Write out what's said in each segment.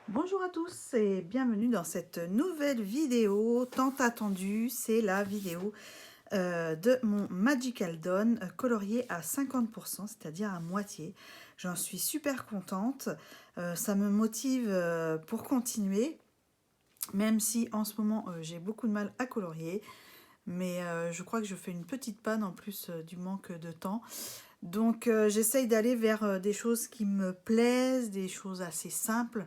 Bonjour à tous et bienvenue dans cette nouvelle vidéo tant attendue. C'est la vidéo de mon Magical Dawn colorié à 50%, c'est-à-dire à moitié. J'en suis super contente. Ça me motive pour continuer, même si en ce moment j'ai beaucoup de mal à colorier. Mais je crois que je fais une petite panne en plus du manque de temps. Donc j'essaye d'aller vers des choses qui me plaisent, des choses assez simples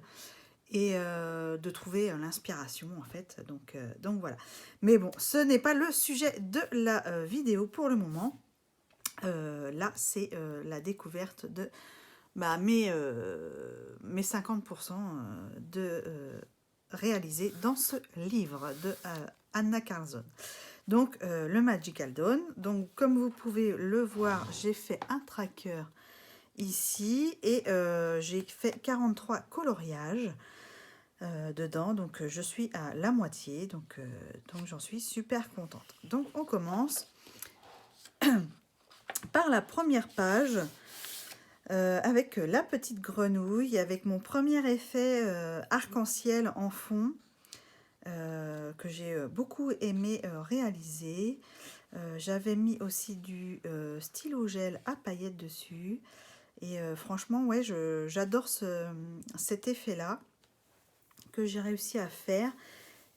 et de trouver l'inspiration en fait. Donc voilà. Mais bon, ce n'est pas le sujet de la vidéo pour le moment. Là, c'est la découverte de mes 50% de réalisés dans ce livre de Anna Carlson. Donc le Magical Dawn. Donc comme vous pouvez le voir, j'ai fait un tracker ici et j'ai fait 43 coloriages dedans, donc je suis à la moitié, donc j'en suis super contente. Donc on commence par la première page avec la petite grenouille, avec mon premier effet arc-en-ciel en fond que j'ai beaucoup aimé réaliser. J'avais mis aussi du stylo gel à paillettes dessus et franchement ouais, j'adore cet effet là que j'ai réussi à faire.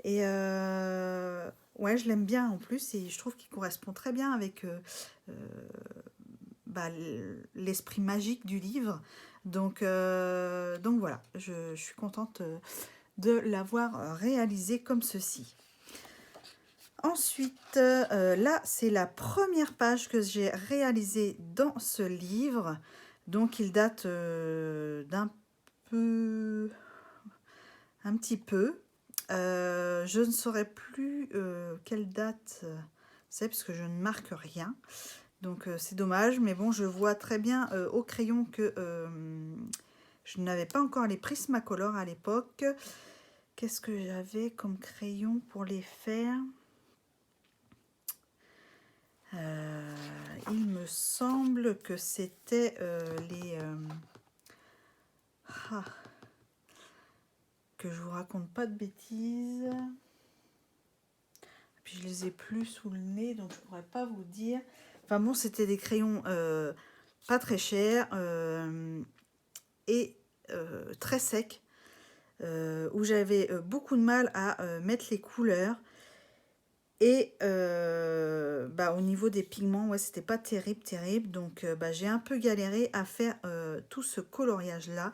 Et ouais, je l'aime bien en plus et je trouve qu'il correspond très bien avec l'esprit magique du livre. Donc voilà, je suis contente de l'avoir réalisé comme ceci. Ensuite, là, c'est la première page que j'ai réalisée dans ce livre. Donc, il date d'un peu... un petit peu. Je ne saurais plus quelle date c'est puisque je ne marque rien. Donc c'est dommage, mais bon, je vois très bien au crayon que je n'avais pas encore les Prismacolor à l'époque. Qu'est-ce que j'avais comme crayon pour les faire? Il me semble que c'était les... que je vous raconte pas de bêtises. Puis je les ai plus sous le nez, donc je pourrais pas vous dire. Enfin bon, c'était des crayons pas très chers et très secs, où j'avais beaucoup de mal à mettre les couleurs. Et au niveau des pigments, ouais, c'était pas terrible. Donc j'ai un peu galéré à faire tout ce coloriage-là.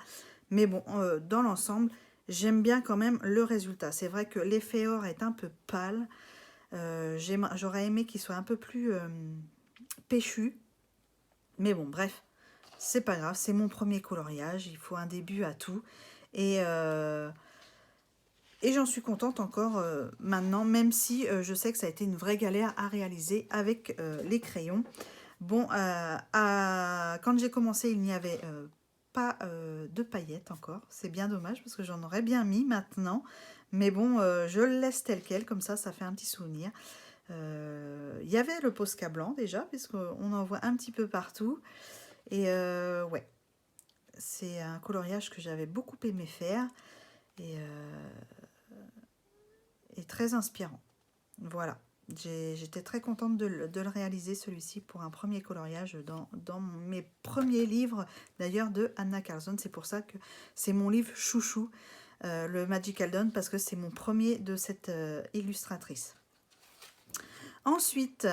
Mais bon, dans l'ensemble, j'aime bien quand même le résultat. C'est vrai que l'effet or est un peu pâle. J'aurais aimé qu'il soit un peu plus péchu. Mais bon, bref, c'est pas grave. C'est mon premier coloriage. Il faut un début à tout. Et j'en suis contente encore maintenant, même si je sais que ça a été une vraie galère à réaliser avec les crayons. Bon, quand j'ai commencé, il n'y avait pas de paillettes encore. C'est bien dommage parce que j'en aurais bien mis maintenant. Mais bon, je le laisse tel quel, comme ça fait un petit souvenir. Il y avait le Posca blanc déjà, puisqu'on en voit un petit peu partout. Et ouais, c'est un coloriage que j'avais beaucoup aimé faire et très inspirant. Voilà, j'étais très contente de le réaliser celui-ci pour un premier coloriage dans mes premiers livres d'ailleurs de Anna Carlson. C'est pour ça que c'est mon livre chouchou, le Magical Dawn, parce que c'est mon premier de cette illustratrice. Ensuite,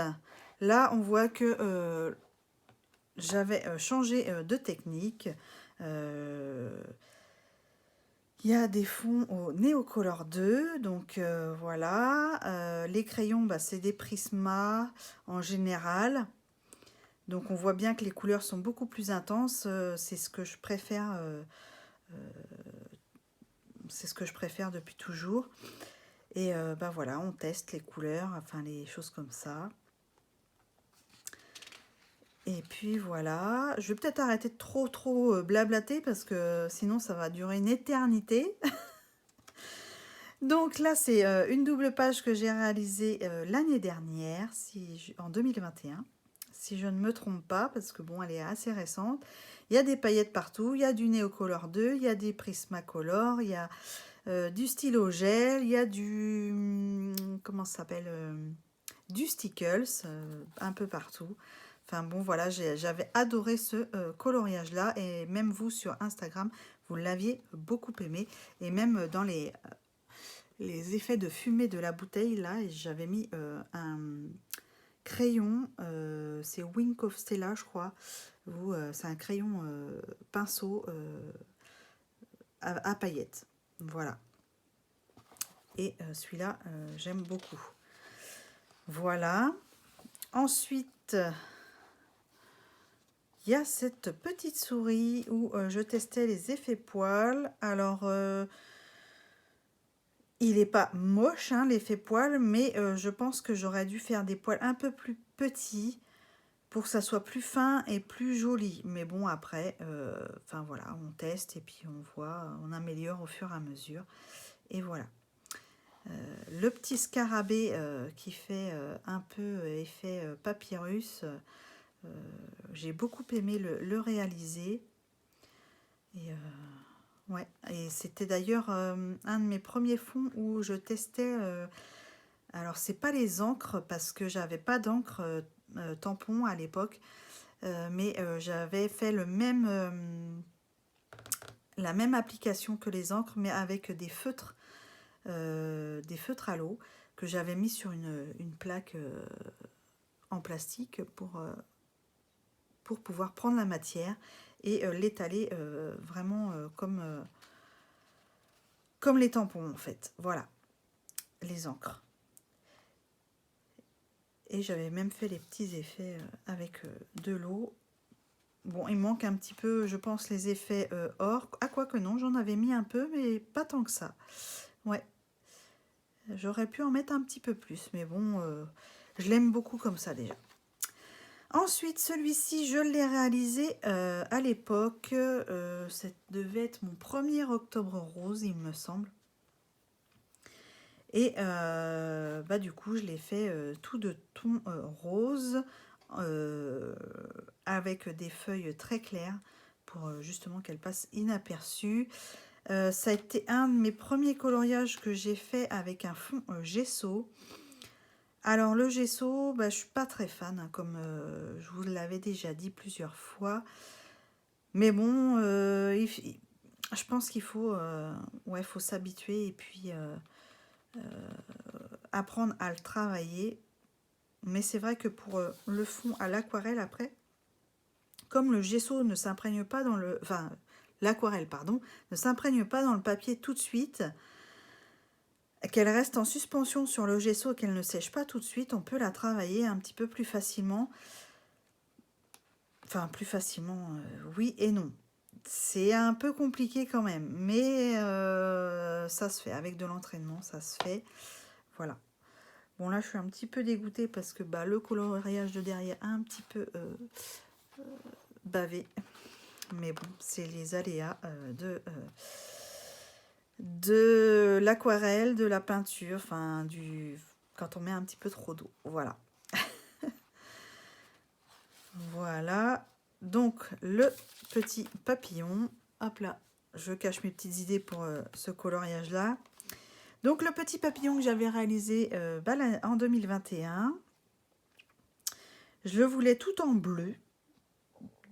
là, on voit que j'avais changé de technique. Il y a des fonds au Neocolor 2, donc voilà. Les crayons, c'est des Prisma en général. Donc on voit bien que les couleurs sont beaucoup plus intenses. C'est ce que je préfère. C'est ce que je préfère depuis toujours. Et voilà, on teste les couleurs, enfin les choses comme ça. Et puis voilà, je vais peut-être arrêter de trop blablater parce que sinon ça va durer une éternité. Donc là, c'est une double page que j'ai réalisée l'année dernière, en 2021, si je ne me trompe pas, parce que bon, elle est assez récente. Il y a des paillettes partout, il y a du Neocolor 2, il y a des Prismacolor, il y a du stylo gel, il y a du... comment ça s'appelle du Stickles, un peu partout. Enfin bon, voilà, j'avais adoré ce coloriage-là, et même vous sur Instagram, vous l'aviez beaucoup aimé. Et même dans les effets de fumée de la bouteille, là, j'avais mis un crayon, c'est Wink of Stella, je crois. C'est un crayon pinceau à paillettes. Voilà. Et celui-là, j'aime beaucoup. Voilà. Ensuite, il y a cette petite souris où je testais les effets poils. Alors, il n'est pas moche, hein, l'effet poil, mais je pense que j'aurais dû faire des poils un peu plus petits pour que ça soit plus fin et plus joli. Mais bon, après, enfin voilà, on teste et puis on voit, on améliore au fur et à mesure. Et voilà. Le petit scarabée qui fait un peu effet papyrus, j'ai beaucoup aimé le réaliser. Et ouais, et c'était d'ailleurs un de mes premiers fonds où je testais. Alors, c'est pas les encres parce que j'avais pas d'encre tampon à l'époque, mais j'avais fait la même application que les encres, mais avec des feutres à l'eau que j'avais mis sur une plaque en plastique pour pouvoir prendre la matière et l'étaler vraiment comme les tampons en fait. Voilà, les encres. Et j'avais même fait les petits effets avec de l'eau. Bon, il manque un petit peu, je pense, les effets or. Ah, quoi que non, j'en avais mis un peu, mais pas tant que ça. Ouais, j'aurais pu en mettre un petit peu plus, mais bon, je l'aime beaucoup comme ça déjà. Ensuite, celui-ci, je l'ai réalisé à l'époque. Ça devait être mon premier octobre rose, il me semble. Et bah, du coup, je l'ai fait tout de ton rose avec des feuilles très claires pour justement qu'elle passe inaperçue. Ça a été un de mes premiers coloriages que j'ai fait avec un fond gesso. Alors le gesso, bah, je suis pas très fan, hein, comme je vous l'avais déjà dit plusieurs fois. Mais bon, je pense qu'il faut, ouais, faut s'habituer et puis apprendre à le travailler. Mais c'est vrai que pour le fond à l'aquarelle après, comme le gesso ne s'imprègne pas dans le... Enfin, l'aquarelle, pardon, ne s'imprègne pas dans le papier tout de suite, qu'elle reste en suspension sur le gesso et qu'elle ne sèche pas tout de suite, on peut la travailler un petit peu plus facilement. Enfin, plus facilement, oui et non. C'est un peu compliqué quand même, mais ça se fait. Avec de l'entraînement, ça se fait. Voilà. Bon, là, je suis un petit peu dégoûtée parce que bah, le coloriage de derrière a un petit peu bavé. Mais bon, c'est les aléas de l'aquarelle, de la peinture, enfin, quand on met un petit peu trop d'eau. Voilà. Voilà. Donc, le petit papillon. Hop là, je cache mes petites idées pour ce coloriage-là. Donc, le petit papillon que j'avais réalisé en 2021. Je le voulais tout en bleu.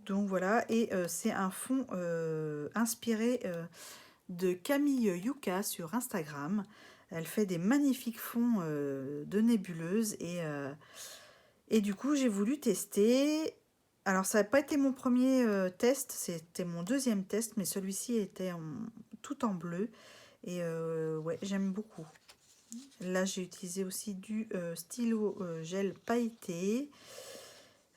Donc, voilà. Et c'est un fond inspiré de Camille Yuka sur Instagram. Elle fait des magnifiques fonds de nébuleuses. Et du coup, j'ai voulu tester. Alors, ça n'a pas été mon premier test, c'était mon deuxième test, mais celui-ci était tout en bleu. Et ouais, j'aime beaucoup. Là, j'ai utilisé aussi du stylo gel pailleté.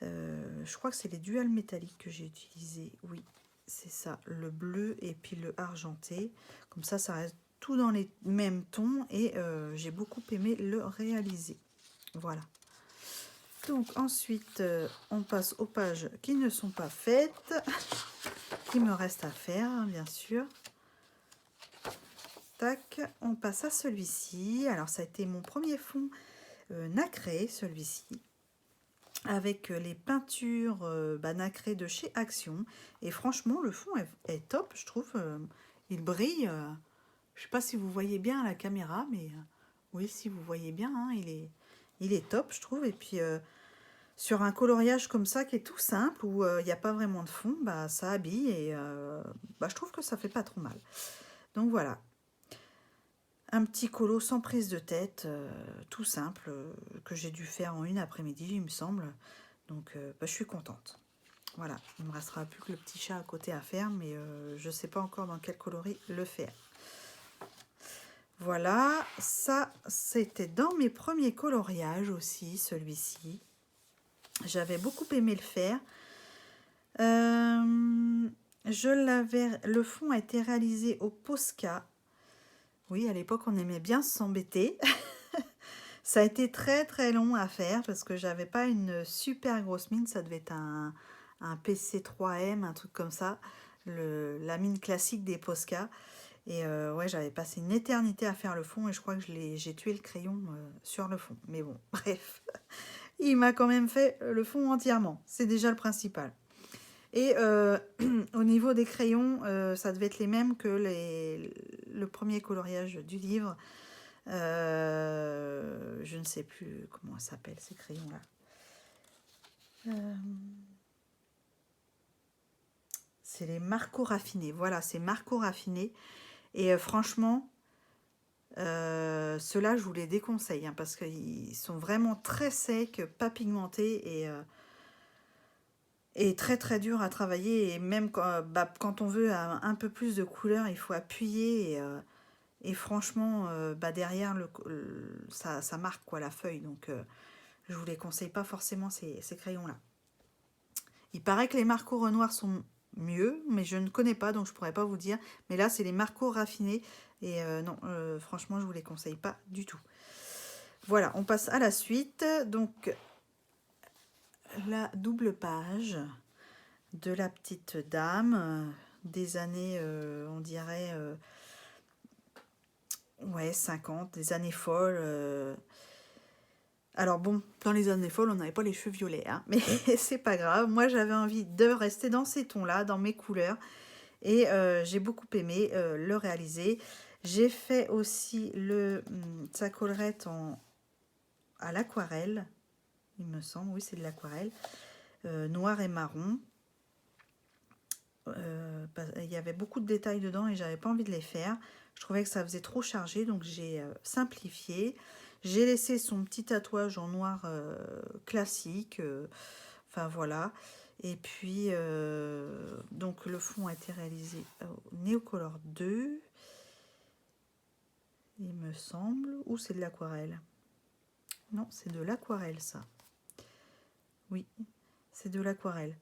Je crois que c'est les duals métalliques que j'ai utilisé. Oui, c'est ça, le bleu et puis le argenté. Comme ça reste tout dans les mêmes tons et j'ai beaucoup aimé le réaliser. Voilà. Donc ensuite, on passe aux pages qui ne sont pas faites, qui me reste à faire, hein, bien sûr. Tac, on passe à celui-ci. Alors, ça a été mon premier fond nacré, celui-ci. avec les peintures nacrées de chez Action. Et franchement, le fond est top, je trouve. Il brille. Je sais pas si vous voyez bien à la caméra, mais oui, si vous voyez bien, hein, il est top, je trouve. Et puis, sur un coloriage comme ça, qui est tout simple, où il n'y a pas vraiment de fond, bah, ça habille. Et je trouve que ça fait pas trop mal. Donc voilà. Un petit colo sans prise de tête, tout simple, que j'ai dû faire en une après-midi, il me semble. Donc, je suis contente. Voilà, il ne me restera plus que le petit chat à côté à faire, mais je ne sais pas encore dans quel coloris le faire. Voilà, ça, c'était dans mes premiers coloriages aussi, celui-ci. J'avais beaucoup aimé le faire. Le fond a été réalisé au Posca. Oui, à l'époque, on aimait bien s'embêter. Ça a été très très long à faire parce que j'avais pas une super grosse mine. Ça devait être un PC3M, un truc comme ça. La mine classique des Posca. Et ouais, j'avais passé une éternité à faire le fond et je crois que j'ai tué le crayon sur le fond. Mais bon, bref. Il m'a quand même fait le fond entièrement. C'est déjà le principal. Et au niveau des crayons, ça devait être les mêmes que le premier coloriage du livre. Je ne sais plus comment ça s'appelle ces crayons-là. C'est les Marco raffinés. Voilà, c'est Marco raffinés. Et franchement, ceux-là, je vous les déconseille hein, parce qu'ils sont vraiment très secs, pas pigmentés et très très durs à travailler. Et même quand on veut un peu plus de couleur, il faut appuyer. Et franchement, derrière, ça marque quoi, la feuille. Donc, je vous les conseille pas forcément ces crayons-là. Il paraît que les Marco Renoir sont mieux, mais je ne connais pas, donc je pourrais pas vous dire. Mais là, c'est les Marco raffinés. Et non, franchement, je vous les conseille pas du tout. Voilà, on passe à la suite. Donc, la double page de la petite dame des années, on dirait, ouais, 50, des années folles. Alors bon, dans les années folles, on n'avait pas les cheveux violets, hein, mais c'est pas grave. Moi, j'avais envie de rester dans ces tons-là, dans mes couleurs. Et j'ai beaucoup aimé le réaliser. J'ai fait aussi sa collerette à l'aquarelle, il me semble. Oui, c'est de l'aquarelle. Noir et marron. Il y avait beaucoup de détails dedans et j'avais pas envie de les faire. Je trouvais que ça faisait trop chargé, donc j'ai simplifié. J'ai laissé son petit tatouage en noir classique. Enfin voilà. Et puis, donc le fond a été réalisé au Neocolor 2, il me semble. Ou c'est de l'aquarelle? Non, c'est de l'aquarelle ça. Oui, c'est de l'aquarelle.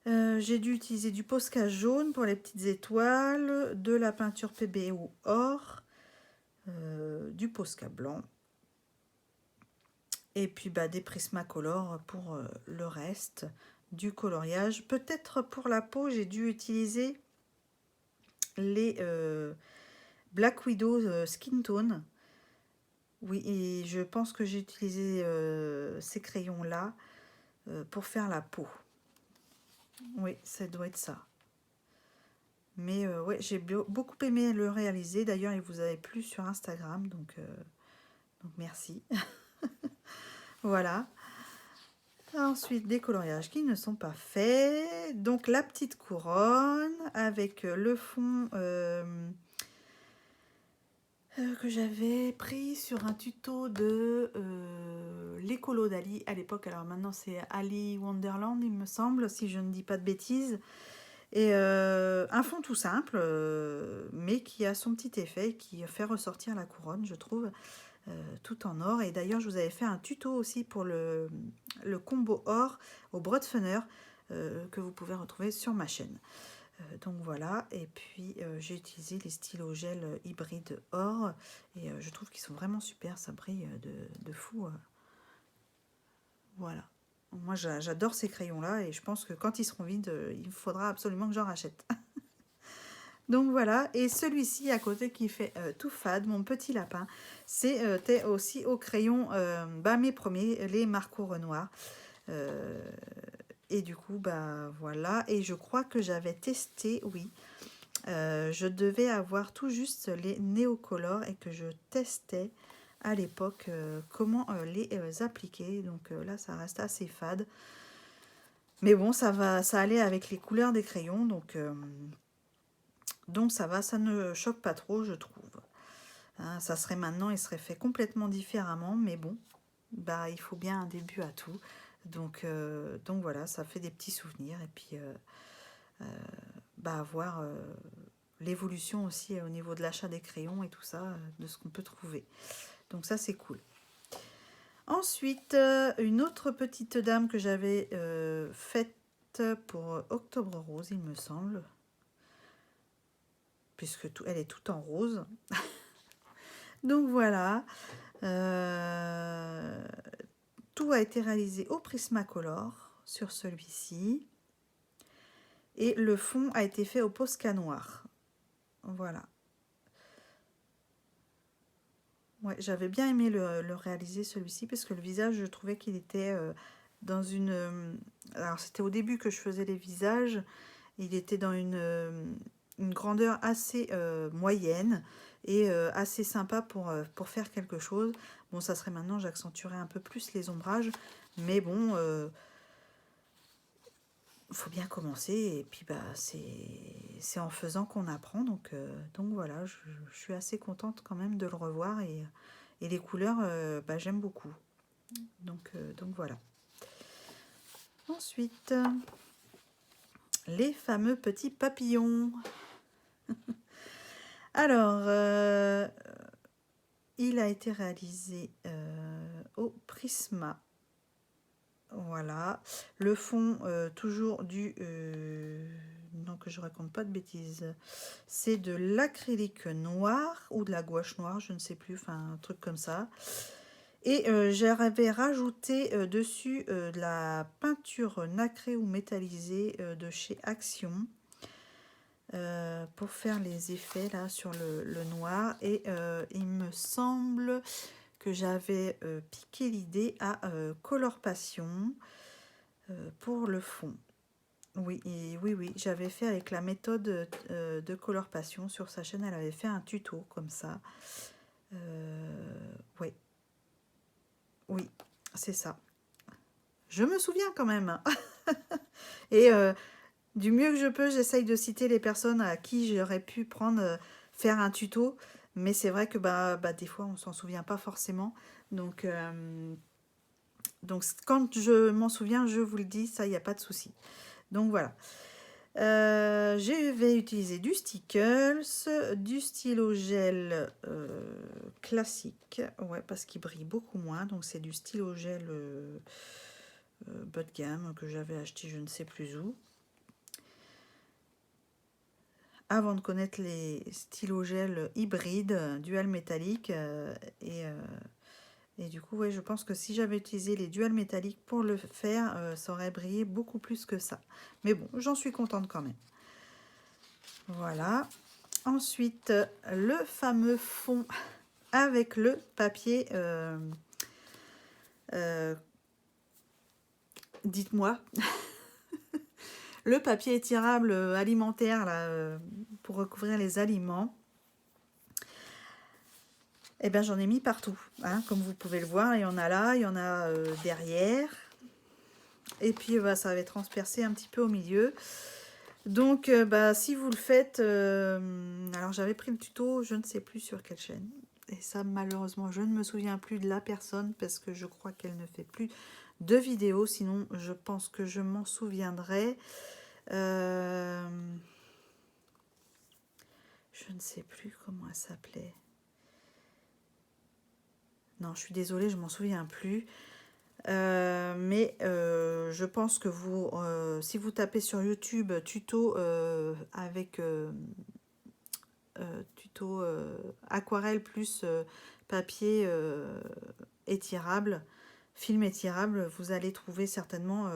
J'ai dû utiliser du Posca jaune pour les petites étoiles, de la peinture PBO or, du Posca blanc, et puis des Prismacolor pour le reste du coloriage. Peut-être pour la peau, j'ai dû utiliser les Black Widow Skin Tone. Oui, et je pense que j'ai utilisé ces crayons-là pour faire la peau. Oui, ça doit être ça. Mais ouais, j'ai beaucoup aimé le réaliser. D'ailleurs, il vous avait plu sur Instagram, donc merci. Voilà. Ensuite, des coloriages qui ne sont pas faits. Donc, la petite couronne avec le fond que j'avais pris sur un tuto de l'écolo d'Ali à l'époque. Alors maintenant, c'est Ali Wonderland, il me semble, si je ne dis pas de bêtises. Et un fond tout simple, mais qui a son petit effet, qui fait ressortir la couronne, je trouve, tout en or. Et d'ailleurs, je vous avais fait un tuto aussi pour le combo or au Broadfunner, que vous pouvez retrouver sur ma chaîne. Donc voilà, et puis j'ai utilisé les stylos gel hybrides or, et je trouve qu'ils sont vraiment super, ça brille de fou. Voilà. Moi, j'adore ces crayons-là et je pense que quand ils seront vides, il faudra absolument que j'en rachète. Donc voilà, et celui-ci à côté qui fait tout fade, mon petit lapin, c'était aussi au crayon, mes premiers, les Marco Renoir. Et du coup, bah voilà. Et je crois que j'avais testé, oui. Je devais avoir tout juste les néocolores et que je testais à l'époque comment les appliquer. Donc là, ça reste assez fade. Mais bon, ça allait avec les couleurs des crayons. Donc ça va, ça ne choque pas trop, je trouve. Hein, ça serait maintenant, il serait fait complètement différemment. Mais bon, bah, il faut bien un début à tout. Donc voilà, ça fait des petits souvenirs. Et puis, bah, voir l'évolution aussi au niveau de l'achat des crayons et tout ça, de ce qu'on peut trouver. Donc ça, c'est cool. Ensuite, une autre petite dame que j'avais faite pour Octobre Rose, il me semble. Puisque elle est toute en rose. Donc voilà. Tout a été réalisé au Prismacolor sur celui-ci. Et le fond a été fait au Posca noir. Voilà. Ouais, j'avais bien aimé le réaliser celui-ci parce que le visage, je trouvais qu'il était dans une... alors c'était au début que je faisais les visages. Il était dans une grandeur assez moyenne et assez sympa pour faire quelque chose. Bon, ça serait maintenant, j'accentuerai un peu plus les ombrages. Mais bon, faut bien commencer. Et puis, bah, c'est en faisant qu'on apprend. Donc voilà, je suis assez contente quand même de le revoir. Et les couleurs, bah, j'aime beaucoup. Donc voilà. Ensuite, les fameux petits papillons. Alors, il a été réalisé au Prisma. Voilà. Le fond, toujours du... non, que je raconte pas de bêtises. C'est de l'acrylique noir ou de la gouache noire, je ne sais plus. Enfin, un truc comme ça. Et j'avais rajouté dessus de la peinture nacrée ou métallisée de chez Action. Pour faire les effets là sur le noir. Et il me semble que j'avais piqué l'idée à Color Passion pour le fond. Oui, oui, j'avais fait avec la méthode de Color Passion sur sa chaîne. Elle avait fait un tuto comme ça. Oui, oui, c'est ça. Je me souviens quand même. Et du mieux que je peux, j'essaye de citer les personnes à qui j'aurais pu faire un tuto. Mais c'est vrai que des fois, on s'en souvient pas forcément. Donc quand je m'en souviens, je vous le dis, ça, il n'y a pas de souci. Donc voilà. Je vais utiliser du Stickles, du stylo gel classique. Ouais, parce qu'il brille beaucoup moins. Donc c'est du stylo gel bas de gamme que j'avais acheté je ne sais plus où. Avant de connaître les stylos gel hybrides, dual métallique. Et du coup, ouais, je pense que si j'avais utilisé les dual métalliques pour le faire, ça aurait brillé beaucoup plus que ça. Mais bon, j'en suis contente quand même. Voilà. Ensuite, le fameux fond avec le papier. Dites-moi. Le papier étirable alimentaire là, pour recouvrir les aliments. Eh bien, j'en ai mis partout. Hein, comme vous pouvez le voir, il y en a là, il y en a derrière. Et puis, ça va transpercer un petit peu au milieu. Donc, si vous le faites... alors, j'avais pris le tuto, je ne sais plus sur quelle chaîne. Et ça, malheureusement, je ne me souviens plus de la personne parce que je crois qu'elle ne fait plus de vidéos. Sinon, je pense que je m'en souviendrai. Je ne sais plus comment elle s'appelait. Non, je suis désolée, je m'en souviens plus. Mais je pense que si vous tapez sur YouTube tuto avec tuto aquarelle plus papier étirable, film étirable, vous allez trouver certainement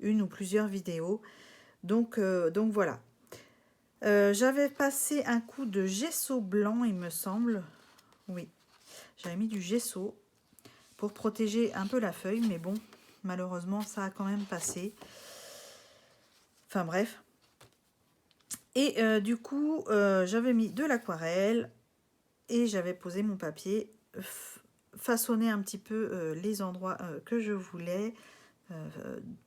une ou plusieurs vidéos. Donc voilà. J'avais passé un coup de gesso blanc, il me semble. Oui, j'avais mis du gesso pour protéger un peu la feuille, mais bon, malheureusement, ça a quand même passé. Enfin bref. Et du coup, j'avais mis de l'aquarelle et j'avais posé mon papier, façonné un petit peu les endroits que je voulais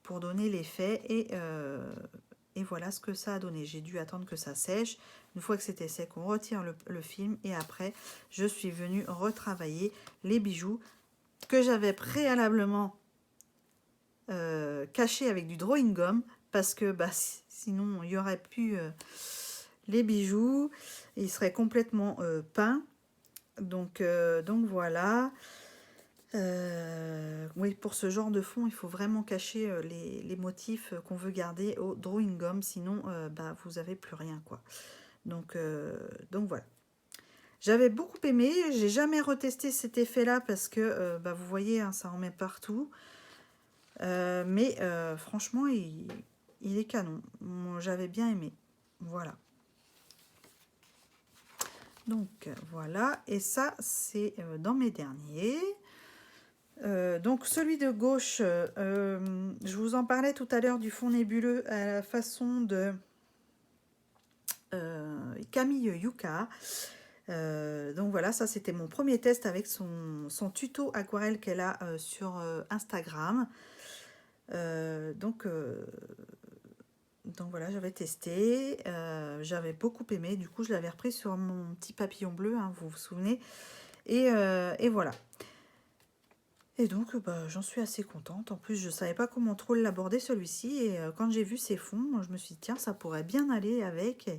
pour donner l'effet. Et voilà ce que ça a donné. J'ai dû attendre que ça sèche. Une fois que c'était sec, on retire le film. Et après, je suis venue retravailler les bijoux que j'avais préalablement cachés avec du drawing gum. Parce que bah, sinon, il y aurait pu les bijoux. Ils seraient complètement peints. Donc voilà. Oui, pour ce genre de fond, il faut vraiment cacher les motifs qu'on veut garder au drawing gum. Sinon, bah, vous n'avez plus rien, quoi. Donc voilà. J'avais beaucoup aimé. J'ai jamais retesté cet effet-là parce que, bah, vous voyez, hein, ça en met partout. Mais franchement, il est canon. J'avais bien aimé. Voilà. Donc voilà. Et ça, c'est dans mes derniers. Donc celui de gauche, je vous en parlais tout à l'heure du fond nébuleux à la façon de Camille Yuka. Donc voilà, ça c'était mon premier test avec son tuto aquarelle qu'elle a sur Instagram. Donc voilà, j'avais testé, j'avais beaucoup aimé, du coup je l'avais repris sur mon petit papillon bleu, hein, vous vous souvenez, et voilà. Et donc bah, j'en suis assez contente, en plus je savais pas comment trop l'aborder celui-ci, et quand j'ai vu ces fonds, je me suis dit tiens ça pourrait bien aller avec,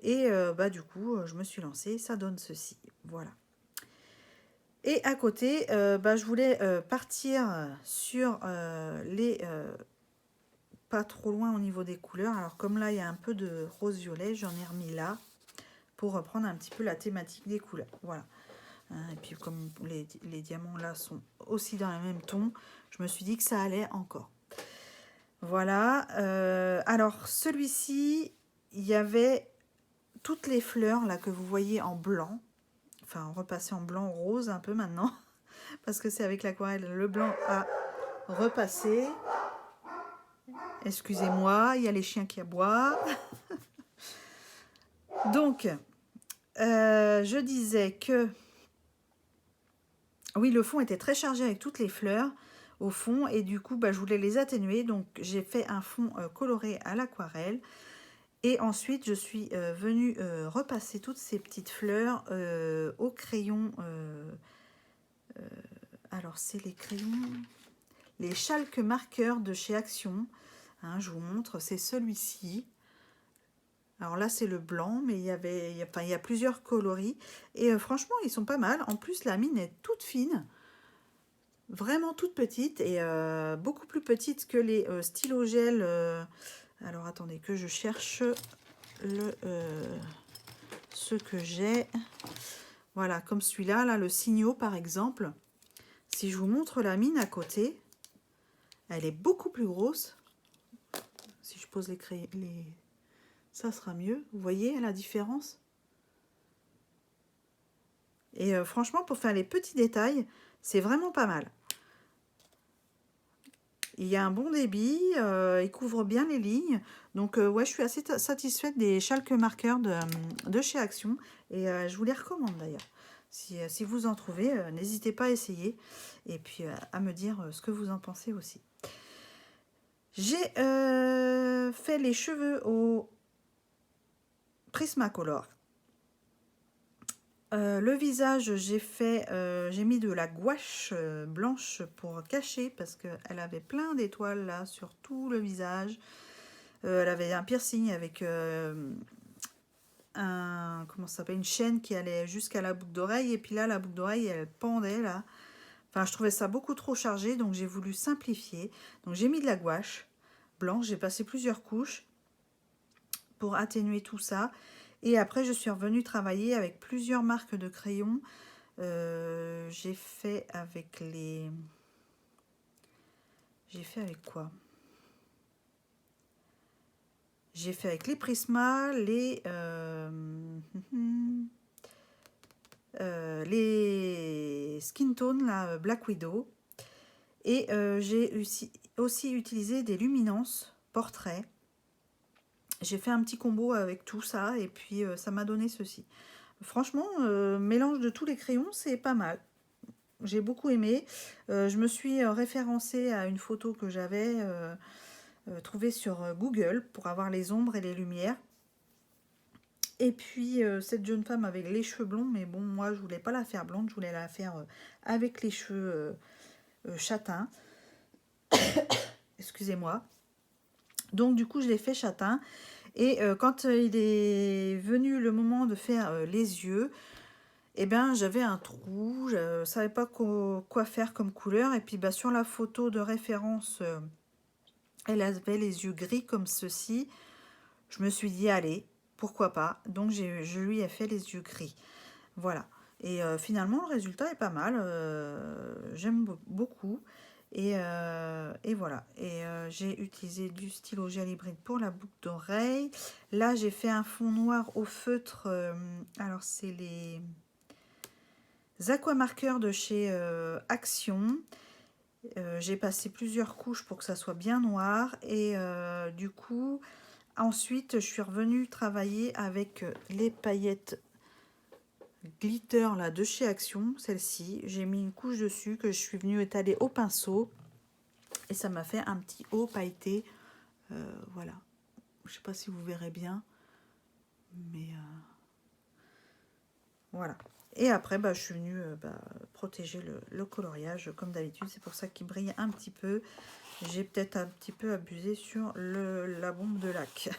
et bah du coup je me suis lancée, ça donne ceci, voilà. Et à côté, bah, je voulais partir sur les... pas trop loin au niveau des couleurs. Alors comme là, il y a un peu de rose-violet, j'en ai remis là pour reprendre un petit peu la thématique des couleurs. Voilà. Et puis comme les diamants là sont aussi dans le même ton, je me suis dit que ça allait encore. Voilà. Alors celui-ci, il y avait toutes les fleurs là que vous voyez en blanc. Enfin, repassé en blanc rose un peu maintenant. Parce que c'est avec l'aquarelle, le blanc a repassé. Excusez-moi, il y a les chiens qui aboient. Donc, je disais que... Oui, le fond était très chargé avec toutes les fleurs au fond. Et du coup, bah, je voulais les atténuer. Donc, j'ai fait un fond coloré à l'aquarelle. Et ensuite, je suis venue repasser toutes ces petites fleurs au crayon. Alors, c'est les crayons... Les chalques marqueurs de chez Action. Hein, je vous montre, c'est celui-ci. Alors là, c'est le blanc, mais il y a plusieurs coloris. Et franchement, ils sont pas mal. En plus, la mine est toute fine. Vraiment toute petite. Et beaucoup plus petite que les stylos gel. Alors, attendez que je cherche ce que j'ai. Voilà, comme celui-là, là, le Signo, par exemple. Si je vous montre la mine à côté, elle est beaucoup plus grosse. Si je pose les... Ça sera mieux. Vous voyez la différence? Et franchement, pour faire les petits détails, c'est vraiment pas mal. Il y a un bon débit, il couvre bien les lignes. Donc, ouais, je suis assez satisfaite des chalques marqueurs de chez Action. Et je vous les recommande d'ailleurs. Si vous en trouvez, n'hésitez pas à essayer. Et puis, à me dire ce que vous en pensez aussi. J'ai fait les cheveux au Prismacolor. Le visage, j'ai mis de la gouache blanche pour cacher parce qu'elle avait plein d'étoiles là sur tout le visage. Elle avait un piercing avec comment ça s'appelle, une chaîne qui allait jusqu'à la boucle d'oreille, et puis là la boucle d'oreille elle pendait là. Enfin, je trouvais ça beaucoup trop chargé, donc j'ai voulu simplifier. Donc j'ai mis de la gouache blanche, j'ai passé plusieurs couches pour atténuer tout ça. Et après, je suis revenue travailler avec plusieurs marques de crayons. J'ai fait avec les... J'ai fait avec quoi? J'ai fait avec les Prisma, les Skin Tone, la Black Widow. Et j'ai aussi utilisé des luminances portraits. J'ai fait un petit combo avec tout ça et puis ça m'a donné ceci. Franchement, mélange de tous les crayons, c'est pas mal. J'ai beaucoup aimé. Je me suis référencée à une photo que j'avais trouvée sur Google pour avoir les ombres et les lumières. Et puis cette jeune femme avec les cheveux blonds, mais bon, moi je voulais pas la faire blonde, je voulais la faire avec les cheveux châtains. Excusez-moi. Donc du coup je l'ai fait châtain. Et quand il est venu le moment de faire les yeux, eh ben, j'avais un trou, je ne savais pas quoi faire comme couleur. Et puis bah, sur la photo de référence, elle avait les yeux gris comme ceci. Je me suis dit, allez, pourquoi pas. Donc je lui ai fait les yeux gris. Voilà. Et finalement, le résultat est pas mal. J'aime beaucoup. Et voilà. Et j'ai utilisé du stylo gel hybride pour la boucle d'oreille. Là, j'ai fait un fond noir au feutre. Alors, c'est les aquamarqueurs de chez Action. J'ai passé plusieurs couches pour que ça soit bien noir. Et du coup, ensuite, je suis revenue travailler avec les paillettes glitter là de chez Action, celle-ci. J'ai mis une couche dessus que je suis venue étaler au pinceau et ça m'a fait un petit haut pailleté. Voilà. Je sais pas si vous verrez bien, mais voilà. Et après, bah, je suis venue protéger le coloriage comme d'habitude. C'est pour ça qu'il brille un petit peu. J'ai peut-être un petit peu abusé sur la bombe de lac.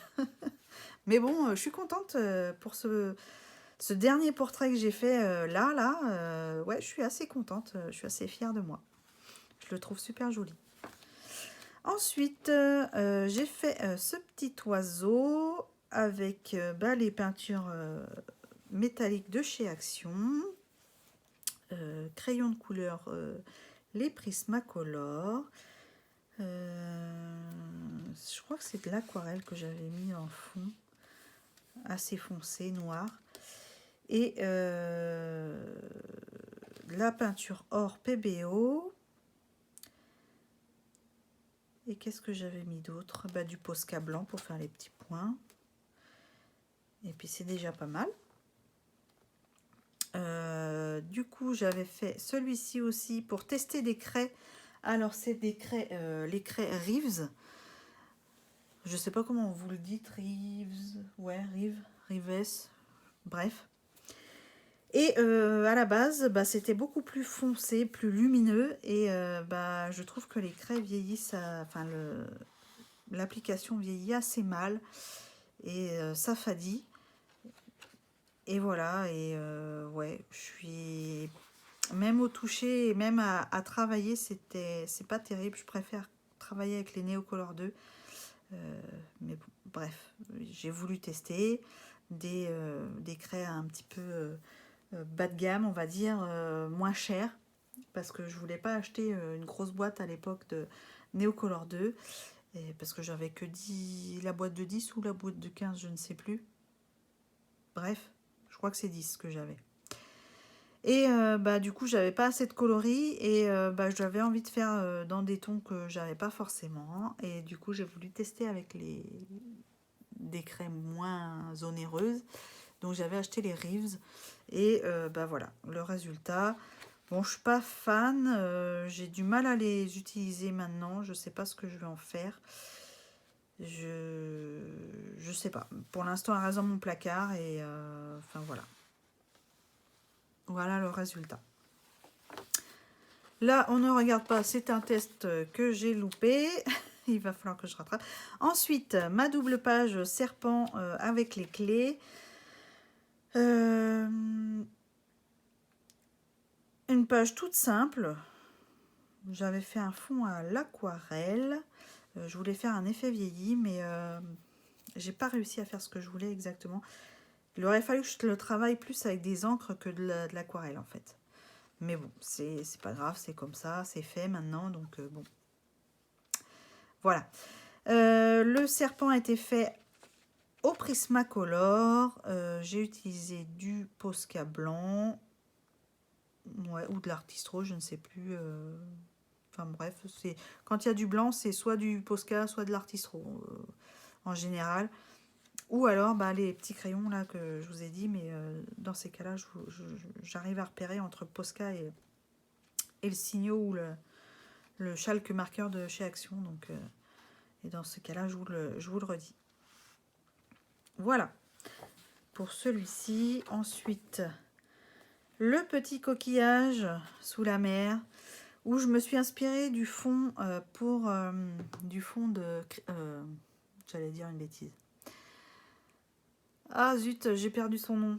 Mais bon, je suis contente pour ce dernier portrait que j'ai fait ouais, je suis assez contente, je suis assez fière de moi. Je le trouve super joli. Ensuite, j'ai fait ce petit oiseau avec les peintures métalliques de chez Action. Crayon de couleur, les Prismacolor. Je crois que c'est de l'aquarelle que j'avais mis en fond, assez foncé, noir. Et la peinture or PBO. Et qu'est-ce que j'avais mis d'autre? Du Posca blanc pour faire les petits points. Et puis c'est déjà pas mal. Du coup, j'avais fait celui-ci aussi pour tester des craies. Alors, c'est des craies, les craies Reeves. Je sais pas comment vous le dites, Reeves. Ouais, Reeves. Bref. Et à la base, c'était beaucoup plus foncé, plus lumineux. Et je trouve que les craies vieillissent, enfin l'application vieillit assez mal. Et ça fadit. Et voilà, et ouais, je suis... Même au toucher, et même à travailler, c'est pas terrible. Je préfère travailler avec les Neocolor 2. Mais bon, bref, j'ai voulu tester des craies un petit peu bas de gamme, on va dire, moins cher, parce que je voulais pas acheter une grosse boîte à l'époque de Neocolor 2, et parce que j'avais que 10, la boîte de 10 ou la boîte de 15, je ne sais plus. Bref, je crois que c'est 10 que j'avais. Et du coup, j'avais pas assez de coloris et j'avais envie de faire dans des tons que j'avais pas forcément. Et du coup, j'ai voulu tester avec des crèmes moins onéreuses. Donc, j'avais acheté les Reeves. Et voilà, le résultat. Bon, je suis pas fan. J'ai du mal à les utiliser maintenant. Je sais pas ce que je vais en faire. Je sais pas. Pour l'instant, elle reste dans mon placard. Et enfin, voilà. Voilà le résultat. Là, on ne regarde pas, c'est un test que j'ai loupé. Il va falloir que je rattrape. Ensuite, ma double page serpent avec les clés. Une page toute simple. J'avais fait un fond à l'aquarelle. Je voulais faire un effet vieilli, mais j'ai pas réussi à faire ce que je voulais exactement. Il aurait fallu que je le travaille plus avec des encres que de l'aquarelle en fait. Mais bon, c'est pas grave, c'est comme ça, c'est fait maintenant, donc bon. Voilà. Le serpent a été fait au Prismacolor. J'ai utilisé du Posca blanc. Ouais, ou de l'Artistro, je ne sais plus. Enfin bref, quand il y a du blanc, c'est soit du Posca, soit de l'artistro en général. Ou alors bah, les petits crayons là que je vous ai dit, mais dans ces cas-là, j'arrive à repérer entre Posca et le Signo ou le Chalk marqueur de chez Action. Donc, et dans ce cas-là, je vous le redis. Voilà pour celui-ci. Ensuite, le petit coquillage sous la mer, où je me suis inspirée du fond du fond de... j'allais dire une bêtise. Ah zut, j'ai perdu son nom.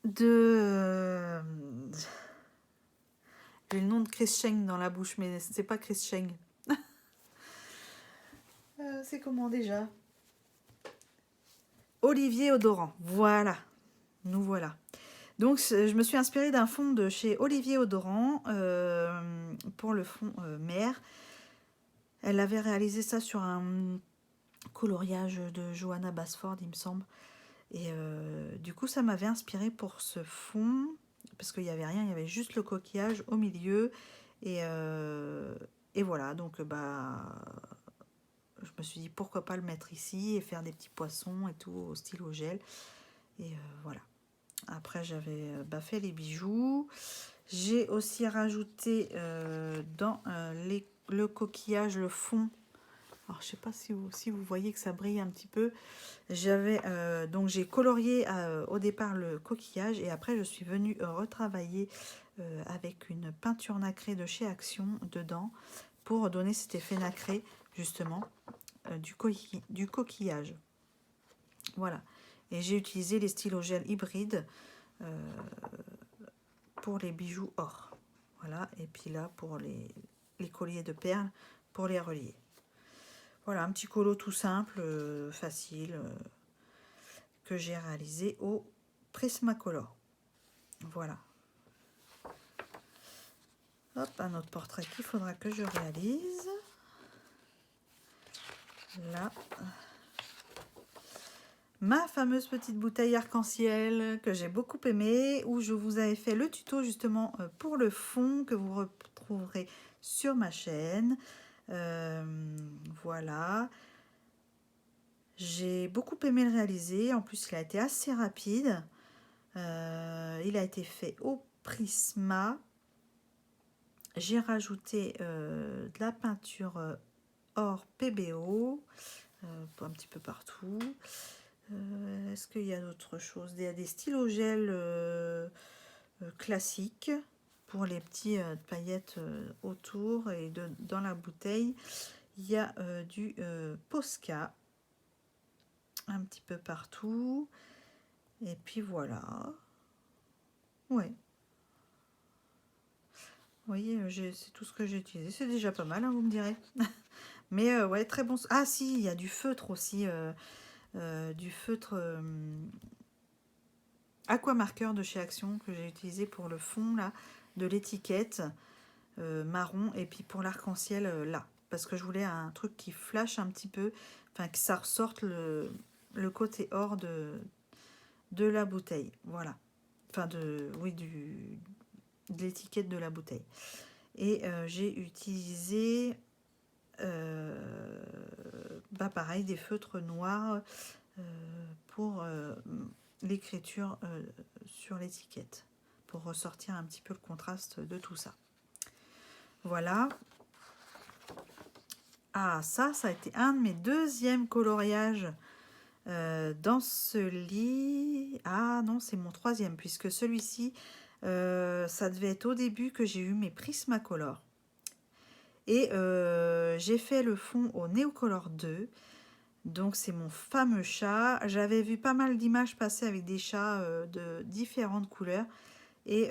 J'ai le nom de Chris Cheng dans la bouche, mais c'est pas Chris Cheng. C'est comment déjà? Olivier Odorant. Voilà, nous voilà. Donc, je me suis inspirée d'un fond de chez Olivier Odorant pour le fond mer. Elle avait réalisé ça sur un coloriage de Johanna Basford, il me semble. Et du coup, ça m'avait inspiré pour ce fond, parce qu'il n'y avait rien, il y avait juste le coquillage au milieu. Et voilà, donc je me suis dit pourquoi pas le mettre ici et faire des petits poissons et tout au stylo gel. Et voilà. Après, j'avais fait les bijoux. J'ai aussi rajouté dans le coquillage, le fond. Alors, je sais pas si vous voyez que ça brille un petit peu. Donc j'ai colorié au départ le coquillage et après je suis venue retravailler avec une peinture nacrée de chez Action dedans pour donner cet effet nacré justement du coquillage. Voilà. Et j'ai utilisé les stylos gel hybrides pour les bijoux or. Voilà. Et puis là pour les colliers de perles pour les relier. Voilà, un petit colo tout simple, facile, que j'ai réalisé au Prismacolor. Voilà. Hop, un autre portrait qu'il faudra que je réalise. Là. Ma fameuse petite bouteille arc-en-ciel que j'ai beaucoup aimée, où je vous avais fait le tuto justement pour le fond que vous retrouverez sur ma chaîne. Voilà. J'ai beaucoup aimé le réaliser. En plus, il a été assez rapide. Il a été fait au Prisma. J'ai rajouté de la peinture or PBO un petit peu partout. Est-ce qu'il y a d'autres choses? Il y a des stylos gel classiques pour les petits paillettes autour et dans la bouteille. Il y a du Posca un petit peu partout. Et puis voilà. Ouais. Vous voyez, c'est tout ce que j'ai utilisé. C'est déjà pas mal, hein, vous me direz. Mais ouais, très bon. Ah si, il y a du feutre aussi. Du feutre aquamarqueur de chez Action que j'ai utilisé pour le fond là de l'étiquette marron. Et puis pour l'arc-en-ciel là. Parce que je voulais un truc qui flash un petit peu. Enfin, que ça ressorte le côté or de la bouteille. Voilà. Enfin, de l'étiquette de la bouteille. Et j'ai utilisé pareil des feutres noirs pour l'écriture sur l'étiquette pour ressortir un petit peu le contraste de tout ça. Voilà. Ah, ça a été un de mes deuxièmes coloriages dans ce lit. Ah non, c'est mon troisième puisque celui-ci ça devait être au début que j'ai eu mes Prismacolor. Et j'ai fait le fond au Neocolor 2. Donc c'est mon fameux chat. J'avais vu pas mal d'images passer avec des chats de différentes couleurs. Et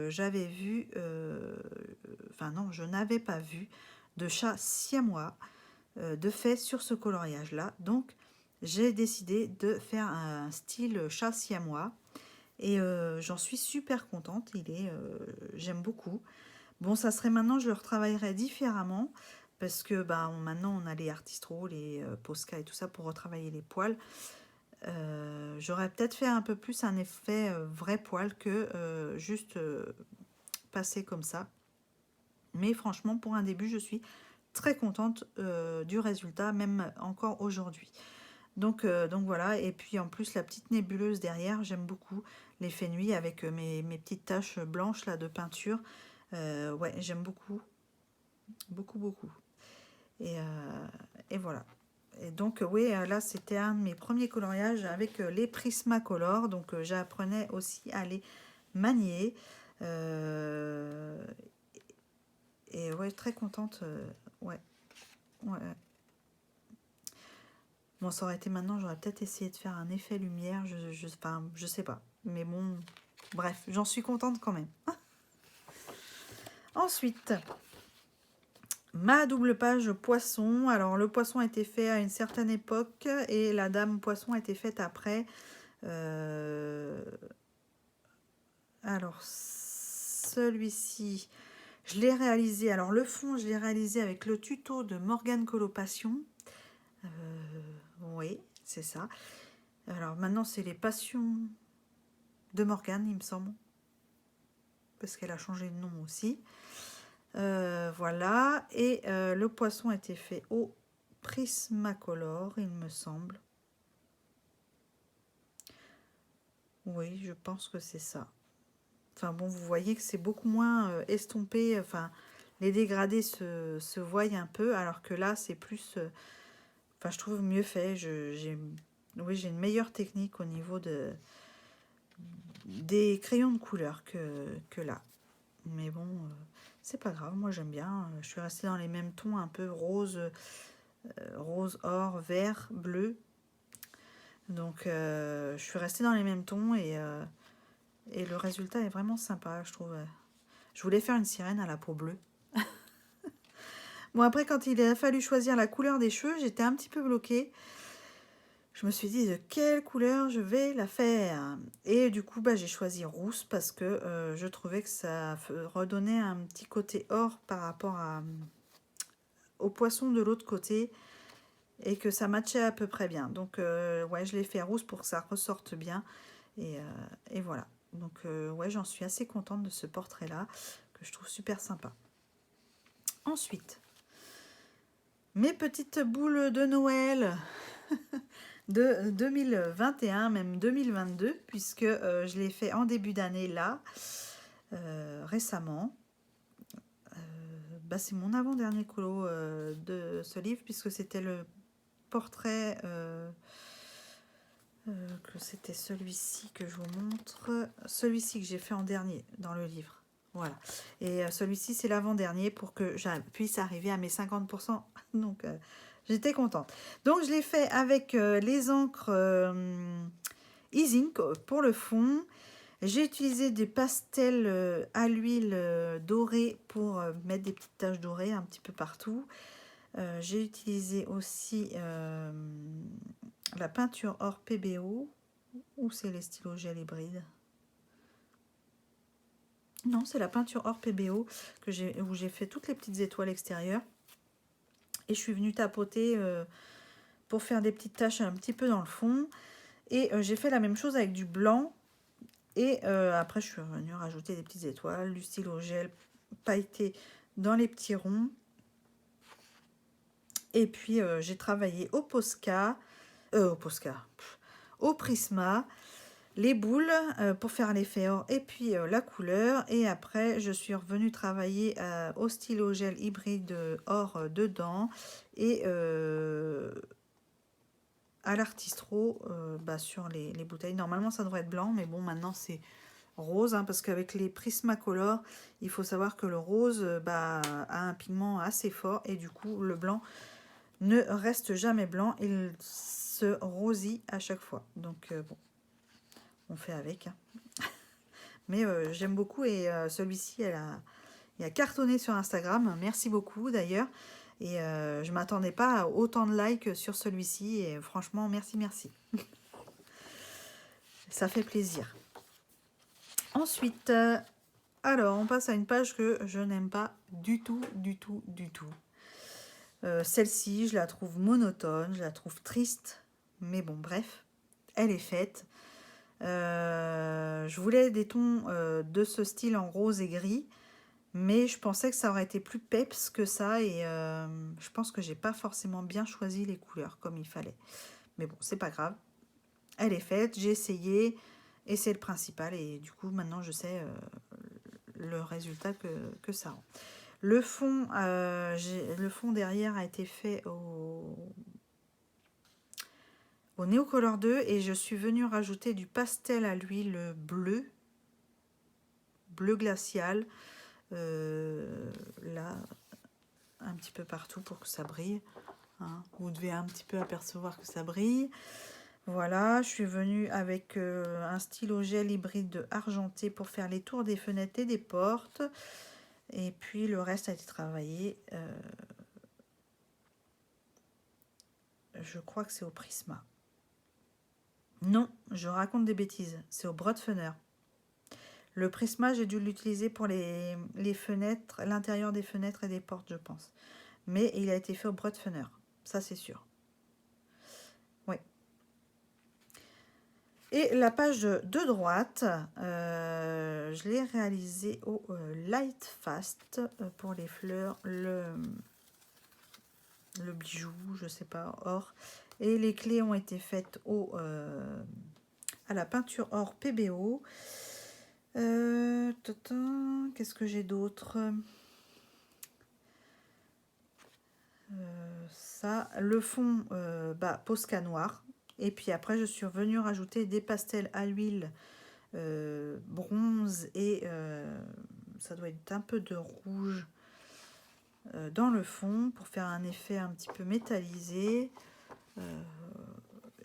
j'avais vu... Enfin non, je n'avais pas vu de chat siamois de fait sur ce coloriage-là. Donc j'ai décidé de faire un style chat siamois. Et j'en suis super contente. J'aime beaucoup. Bon, ça serait maintenant, je le retravaillerai différemment. Parce que maintenant, on a les artistros, les Posca et tout ça pour retravailler les poils. J'aurais peut-être fait un peu plus un effet vrai poil que juste passer comme ça. Mais franchement, pour un début, je suis très contente du résultat, même encore aujourd'hui. Donc voilà, et puis en plus la petite nébuleuse derrière, j'aime beaucoup l'effet nuit avec mes petites taches blanches là de peinture. Ouais, j'aime beaucoup, beaucoup, beaucoup. Et voilà. Et donc oui, là c'était un de mes premiers coloriages avec les Prismacolor. Donc j'apprenais aussi à les manier. Euh, et ouais, très contente. Ouais, ouais. Bon, ça aurait été maintenant, j'aurais peut-être essayé de faire un effet lumière, enfin, je sais pas. Mais bon, bref, j'en suis contente quand même. Ensuite, ma double page poisson. Alors, le poisson a été fait à une certaine époque et la dame poisson a été faite après. Alors, celui-ci, je l'ai réalisé. Alors, le fond, je l'ai réalisé avec le tuto de Morgane Colopassion. Oui, c'est ça. Alors, maintenant, c'est les passions de Morgane, il me semble. Parce qu'elle a changé de nom aussi. Voilà. Et le poisson a été fait au Prismacolor, il me semble. Oui, je pense que c'est ça. Enfin bon, vous voyez que c'est beaucoup moins estompé. Enfin, les dégradés se voient un peu, alors que là, c'est plus... enfin, je trouve mieux fait. Oui, j'ai une meilleure technique au niveau des crayons de couleur que là. Mais bon, c'est pas grave, moi j'aime bien. Je suis restée dans les mêmes tons, un peu rose, rose, or, vert, bleu. Donc je suis restée dans les mêmes tons et le résultat est vraiment sympa, je trouve. Je voulais faire une sirène à la peau bleue. Bon, après, quand il a fallu choisir la couleur des cheveux, j'étais un petit peu bloquée. Je me suis dit de quelle couleur je vais la faire. Et du coup, bah, j'ai choisi rousse parce que je trouvais que ça redonnait un petit côté or par rapport au poisson de l'autre côté et que ça matchait à peu près bien. Donc, ouais, je l'ai fait rousse pour que ça ressorte bien. Et voilà. Donc, ouais, j'en suis assez contente de ce portrait-là que je trouve super sympa. Ensuite, mes petites boules de Noël de 2021, même 2022, puisque je l'ai fait en début d'année là, récemment. Bah, c'est mon avant-dernier colo de ce livre, puisque c'était le portrait, que c'était celui-ci que je vous montre, celui-ci que j'ai fait en dernier dans le livre. Voilà. Et celui-ci, c'est l'avant-dernier pour que je puisse arriver à mes 50%. Donc, j'étais contente. Donc, je l'ai fait avec les encres E-Ink pour le fond. J'ai utilisé des pastels à l'huile dorée pour mettre des petites taches dorées un petit peu partout. J'ai utilisé aussi la peinture hors PBO. Ou c'est les stylos gel hybride? Non, c'est la peinture hors PBO où j'ai fait toutes les petites étoiles extérieures. Et je suis venue tapoter pour faire des petites taches un petit peu dans le fond. Et j'ai fait la même chose avec du blanc. Et après, je suis revenue rajouter des petites étoiles, du stylo gel pailleté dans les petits ronds. Et puis, j'ai travaillé au Posca, au Prisma, les boules pour faire l'effet or et puis la couleur. Et après, je suis revenue travailler au stylo gel hybride or dedans et à l'artistro bah, sur les bouteilles. Normalement, ça devrait être blanc, mais bon, maintenant, c'est rose, hein, parce qu'avec les Prismacolor, il faut savoir que le rose bah, a un pigment assez fort et du coup, le blanc ne reste jamais blanc, il se rosit à chaque fois. Donc, bon, on fait avec. Hein. Mais j'aime beaucoup et celui-ci, il a cartonné sur Instagram. Merci beaucoup d'ailleurs. Et je ne m'attendais pas à autant de likes sur celui-ci. Et franchement, merci, merci. Ça fait plaisir. Ensuite, alors, on passe à une page que je n'aime pas du tout, du tout, du tout. Celle-ci, je la trouve monotone, je la trouve triste. Mais bon, bref. elle est faite. Je voulais des tons de ce style en rose et gris, mais je pensais que ça aurait été plus peps que ça, et je pense que j'ai pas forcément bien choisi les couleurs comme il fallait. Mais bon, c'est pas grave. Elle est faite, j'ai essayé, et c'est le principal, et du coup maintenant je sais le résultat que ça rend. Le fond derrière a été fait au Neocolor 2, et je suis venue rajouter du pastel à l'huile bleu glacial, là, un petit peu partout pour que ça brille. Hein. Vous devez un petit peu apercevoir que ça brille. Voilà, je suis venue avec un stylo gel hybride argenté pour faire les tours des fenêtres et des portes. Et puis le reste a été travaillé. Je crois que c'est au Prisma. Non, je raconte des bêtises. C'est au Brotfener. Le Prisma, j'ai dû l'utiliser pour les fenêtres, l'intérieur des fenêtres et des portes, je pense. Mais il a été fait au Brotfener. Ça, c'est sûr. Oui. Et la page de droite, je l'ai réalisée au Light Fast pour les fleurs, le bijou, je sais pas, or. Et les clés ont été faites à la peinture or PBO. Qu'est-ce que j'ai d'autre? Ça, le fond Posca noir. Et puis après, je suis revenue rajouter des pastels à l'huile bronze, et ça doit être un peu de rouge dans le fond pour faire un effet un petit peu métallisé.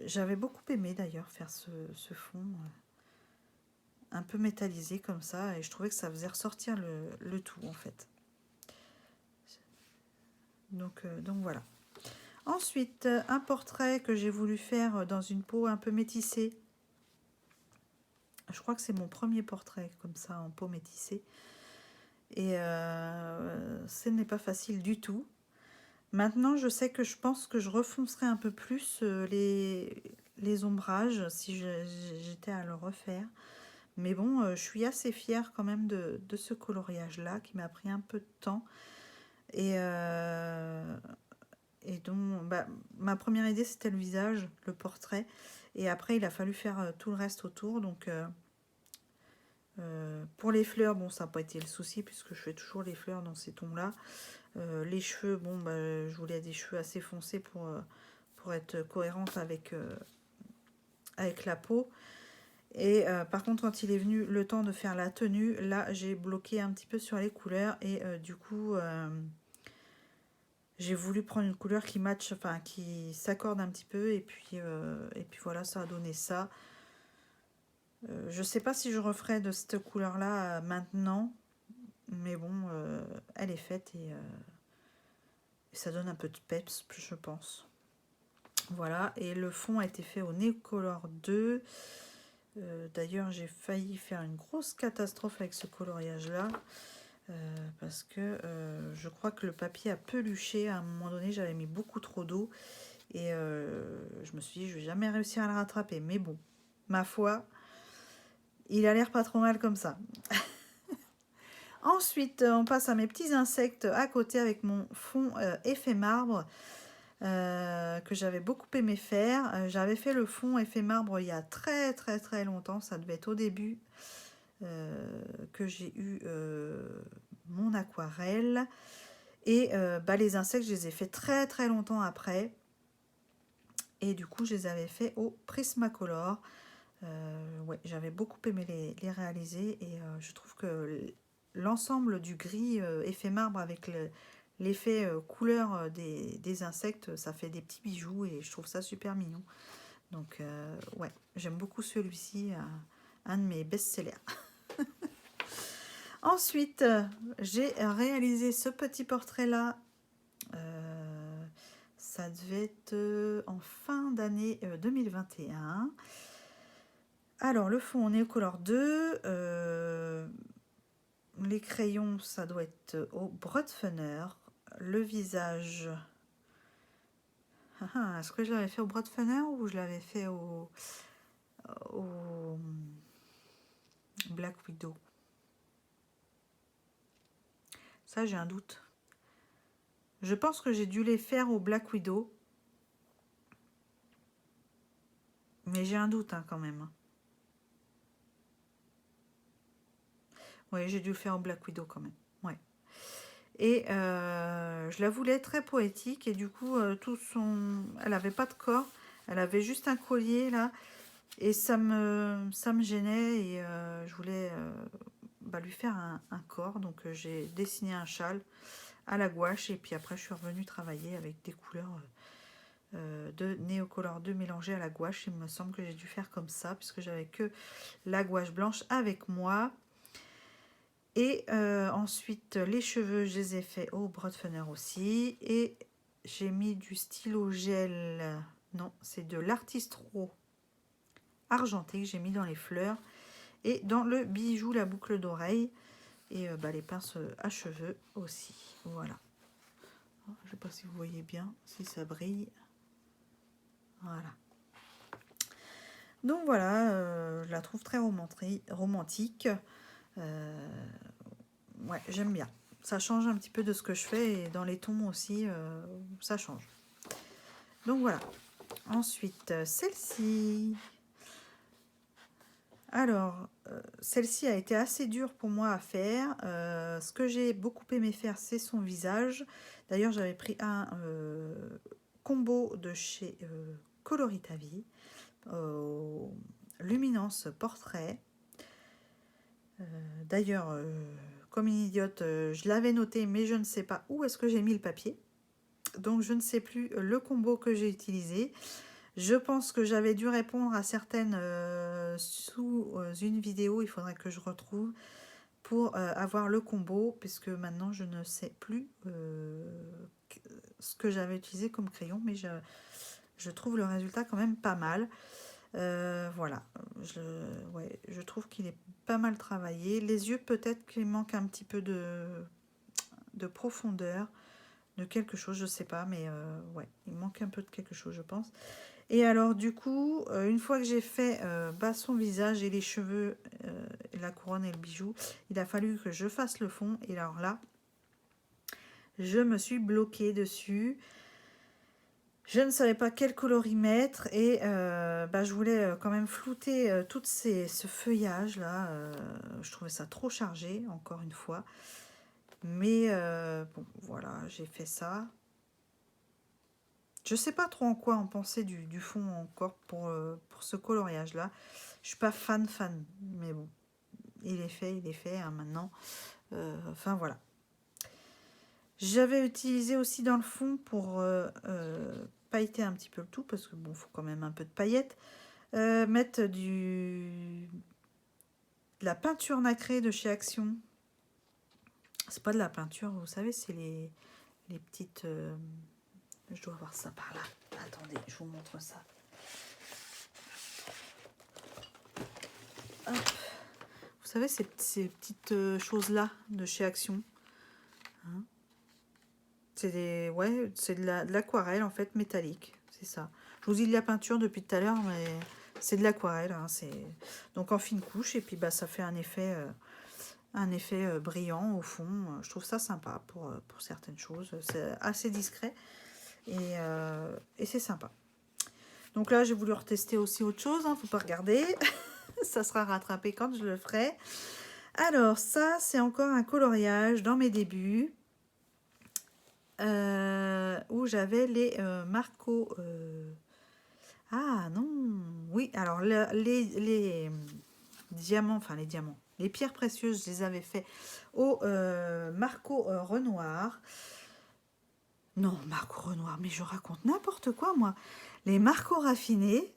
J'avais beaucoup aimé d'ailleurs faire ce fond un peu métallisé comme ça, et je trouvais que ça faisait ressortir le tout en fait. Donc voilà. Ensuite, un portrait que j'ai voulu faire dans une peau un peu métissée. Je crois que c'est mon premier portrait comme ça en peau métissée. Et ce n'est pas facile du tout. Maintenant, je sais que je pense que je refoncerai un peu plus les ombrages si j'étais à le refaire. Mais bon, je suis assez fière quand même de ce coloriage-là qui m'a pris un peu de temps. Et donc, ma première idée, c'était le visage, le portrait. Et après, il a fallu faire tout le reste autour. Donc, pour les fleurs, bon, ça n'a pas été le souci puisque je fais toujours les fleurs dans ces tons-là. Les cheveux, bon, je voulais des cheveux assez foncés pour être cohérente avec la peau. Et par contre, quand il est venu le temps de faire la tenue, là, j'ai bloqué un petit peu sur les couleurs. Et du coup, j'ai voulu prendre une couleur qui matche, enfin, qui s'accorde un petit peu. Et puis voilà, ça a donné ça. Je sais pas si je referai de cette couleur-là maintenant. Mais bon, elle est faite, et ça donne un peu de peps, je pense. Voilà, et le fond a été fait au Neocolor 2. D'ailleurs, j'ai failli faire une grosse catastrophe avec ce coloriage-là. Parce que je crois que le papier a peluché. À un moment donné, j'avais mis beaucoup trop d'eau. Et je me suis dit, je vais jamais réussir à le rattraper. Mais bon, ma foi, il a l'air pas trop mal comme ça. Ensuite, on passe à mes petits insectes à côté avec mon fond effet marbre. Que j'avais beaucoup aimé faire. J'avais fait le fond effet marbre il y a très très très longtemps, ça devait être au début que j'ai eu mon aquarelle. Et les insectes, je les ai fait très très longtemps après. Et du coup, je les avais fait au Prismacolor. Ouais, j'avais beaucoup aimé les réaliser, et je trouve que l'ensemble du gris effet marbre avec l'effet couleur des insectes, ça fait des petits bijoux, et je trouve ça super mignon. Donc ouais, j'aime beaucoup celui-ci, un de mes best-sellers. Ensuite, j'ai réalisé ce petit portrait-là. Ça devait être en fin d'année 2021. Alors, le fond, on est au Color 2. Les crayons, ça doit être au Brotfener. Le visage... Est-ce que je l'avais fait au Brotfener ou je l'avais fait au au Black Widow. Ça, j'ai un doute. Je pense que j'ai dû les faire au Black Widow. Mais j'ai un doute hein, quand même. Oui, j'ai dû le faire au Black Widow quand même. Ouais. Et je la voulais très poétique. Et du coup, tout son... elle n'avait pas de corps. Elle avait juste un collier là. Et ça me gênait. Et je voulais lui faire un corps. Donc j'ai dessiné un châle à la gouache. Et puis après, je suis revenue travailler avec des couleurs de Neocolor 2 mélangées à la gouache. Il me semble que j'ai dû faire comme ça. Puisque j'avais que la gouache blanche avec moi. Et ensuite, les cheveux, je les ai fait au Broadfunner aussi. Et j'ai mis du stylo gel. Non, c'est de l'Artistro argenté que j'ai mis dans les fleurs. Et dans le bijou, la boucle d'oreille. Et les pinces à cheveux aussi. Voilà. Je ne sais pas si vous voyez bien, si ça brille. Voilà. Donc voilà, je la trouve très romantique. Ouais, j'aime bien. Ça change un petit peu de ce que je fais et dans les tons aussi, ça change. Donc voilà. Ensuite, celle-ci. Alors, celle-ci a été assez dure pour moi à faire. Ce que j'ai beaucoup aimé faire, c'est son visage. D'ailleurs, j'avais pris un combo de chez Coloritavi, Luminance Portrait. D'ailleurs, comme une idiote, je l'avais noté, mais je ne sais pas où est-ce que j'ai mis le papier. Donc, je ne sais plus le combo que j'ai utilisé. Je pense que j'avais dû répondre à certaines sous une vidéo. Il faudrait que je retrouve pour avoir le combo, puisque maintenant, je ne sais plus ce que j'avais utilisé comme crayon, mais je trouve le résultat quand même pas mal. Voilà, je trouve qu'il est pas mal travaillé. Les yeux, peut-être qu'il manque un petit peu de profondeur, de quelque chose, je sais pas, mais ouais, il manque un peu de quelque chose, je pense. Et alors, du coup, une fois que j'ai fait son visage et les cheveux, la couronne et le bijou, il a fallu que je fasse le fond. Et alors là, je me suis bloquée dessus. Je ne savais pas quel coloris mettre et je voulais quand même flouter tout ce feuillage là. Je trouvais ça trop chargé, encore une fois. Mais bon, voilà, j'ai fait ça. Je sais pas trop en quoi en penser du fond encore pour ce coloriage là. Je suis pas fan, mais bon, il est fait hein, maintenant. Enfin voilà. J'avais utilisé aussi dans le fond pour pailleter un petit peu le tout, parce que bon, faut quand même un peu de paillettes. Mettre de la peinture nacrée de chez Action. C'est pas de la peinture, vous savez, c'est les petites... je dois avoir ça par là. Attendez, je vous montre ça. Hop. Vous savez, ces petites choses-là de chez Action. Hein, c'est de l'aquarelle en fait, métallique. C'est ça. Je vous dis de la peinture depuis tout à l'heure, mais c'est de l'aquarelle. Hein, donc en fine couche, et puis ça fait un effet brillant au fond. Je trouve ça sympa pour certaines choses. C'est assez discret et c'est sympa. Donc là, j'ai voulu retester aussi autre chose. Faut pas regarder. Ça sera rattrapé quand je le ferai. Alors ça, c'est encore un coloriage dans mes débuts. Où j'avais les Marco... Ah non, oui, alors les diamants, enfin les diamants, les pierres précieuses, je les avais fait au Marco Renoir. Non, Marco Renoir, mais je raconte n'importe quoi moi. Les Marco raffinés,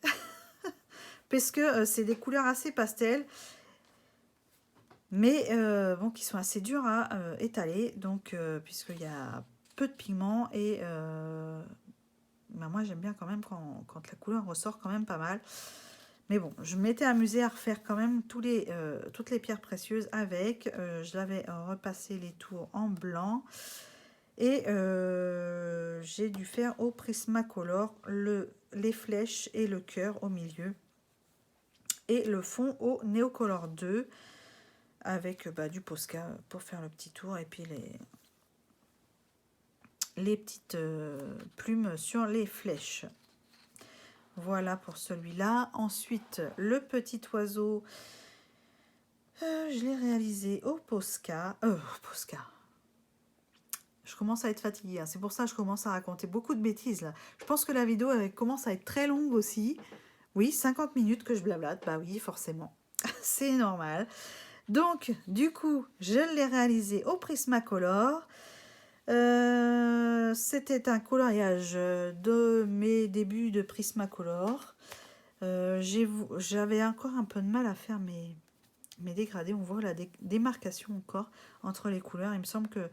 parce que c'est des couleurs assez pastel, mais bon, qui sont assez dures à étaler, donc puisqu'il y a peu de pigments et moi j'aime bien quand même quand la couleur ressort quand même pas mal. Mais bon, je m'étais amusée à refaire quand même toutes les pierres précieuses avec. Je l'avais repassé les tours en blanc. Et j'ai dû faire au Prismacolor les flèches et le cœur au milieu. et le fond au Neocolor 2 avec du Posca pour faire le petit tour et puis les petites plumes sur les flèches. Voilà pour celui-là. Ensuite, le petit oiseau, je l'ai réalisé au Posca. Posca. Je commence à être fatiguée, hein. C'est pour ça que je commence à raconter beaucoup de bêtises là. Je pense que la vidéo elle commence à être très longue aussi. Oui, 50 minutes que je blablate, bah oui, forcément. C'est normal. Donc, du coup, je l'ai réalisé au Prismacolor. C'était un coloriage de mes débuts de Prismacolor. J'avais encore un peu de mal à faire mes dégradés. On voit la démarcation encore entre les couleurs. Il me semble que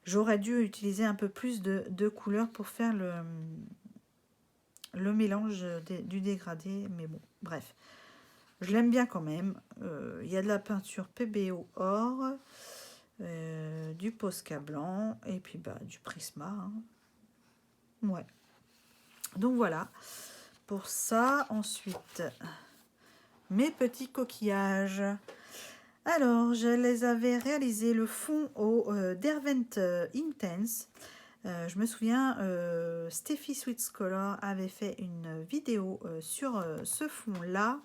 j'aurais dû utiliser un peu plus de couleurs pour faire le mélange du dégradé. Mais bon, bref. Je l'aime bien quand même. Il y a de la peinture PBO or. Du Posca blanc et puis du Prisma, hein. Ouais, donc voilà pour ça. Ensuite, mes petits coquillages, alors je les avais réalisés le fond au Derwent Intense. Je me souviens, Steffi Sweets Color avait fait une vidéo sur ce fond là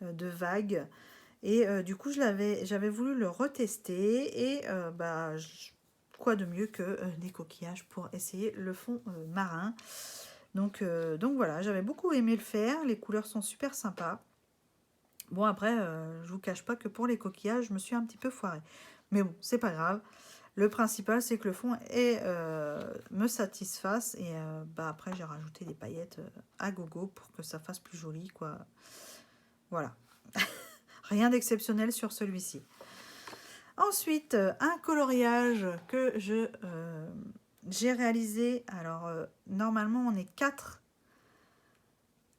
de vagues. Et du coup, j'avais voulu le retester et quoi de mieux que des coquillages pour essayer le fond marin. Donc voilà, j'avais beaucoup aimé le faire. Les couleurs sont super sympas. Bon, après, je vous cache pas que pour les coquillages, je me suis un petit peu foirée. Mais bon, c'est pas grave. Le principal, c'est que le fond me satisfasse. Et après, j'ai rajouté des paillettes à gogo pour que ça fasse plus joli, quoi. Voilà. Rien d'exceptionnel sur celui-ci. Ensuite, un coloriage que j'ai réalisé. Alors, normalement, on est 4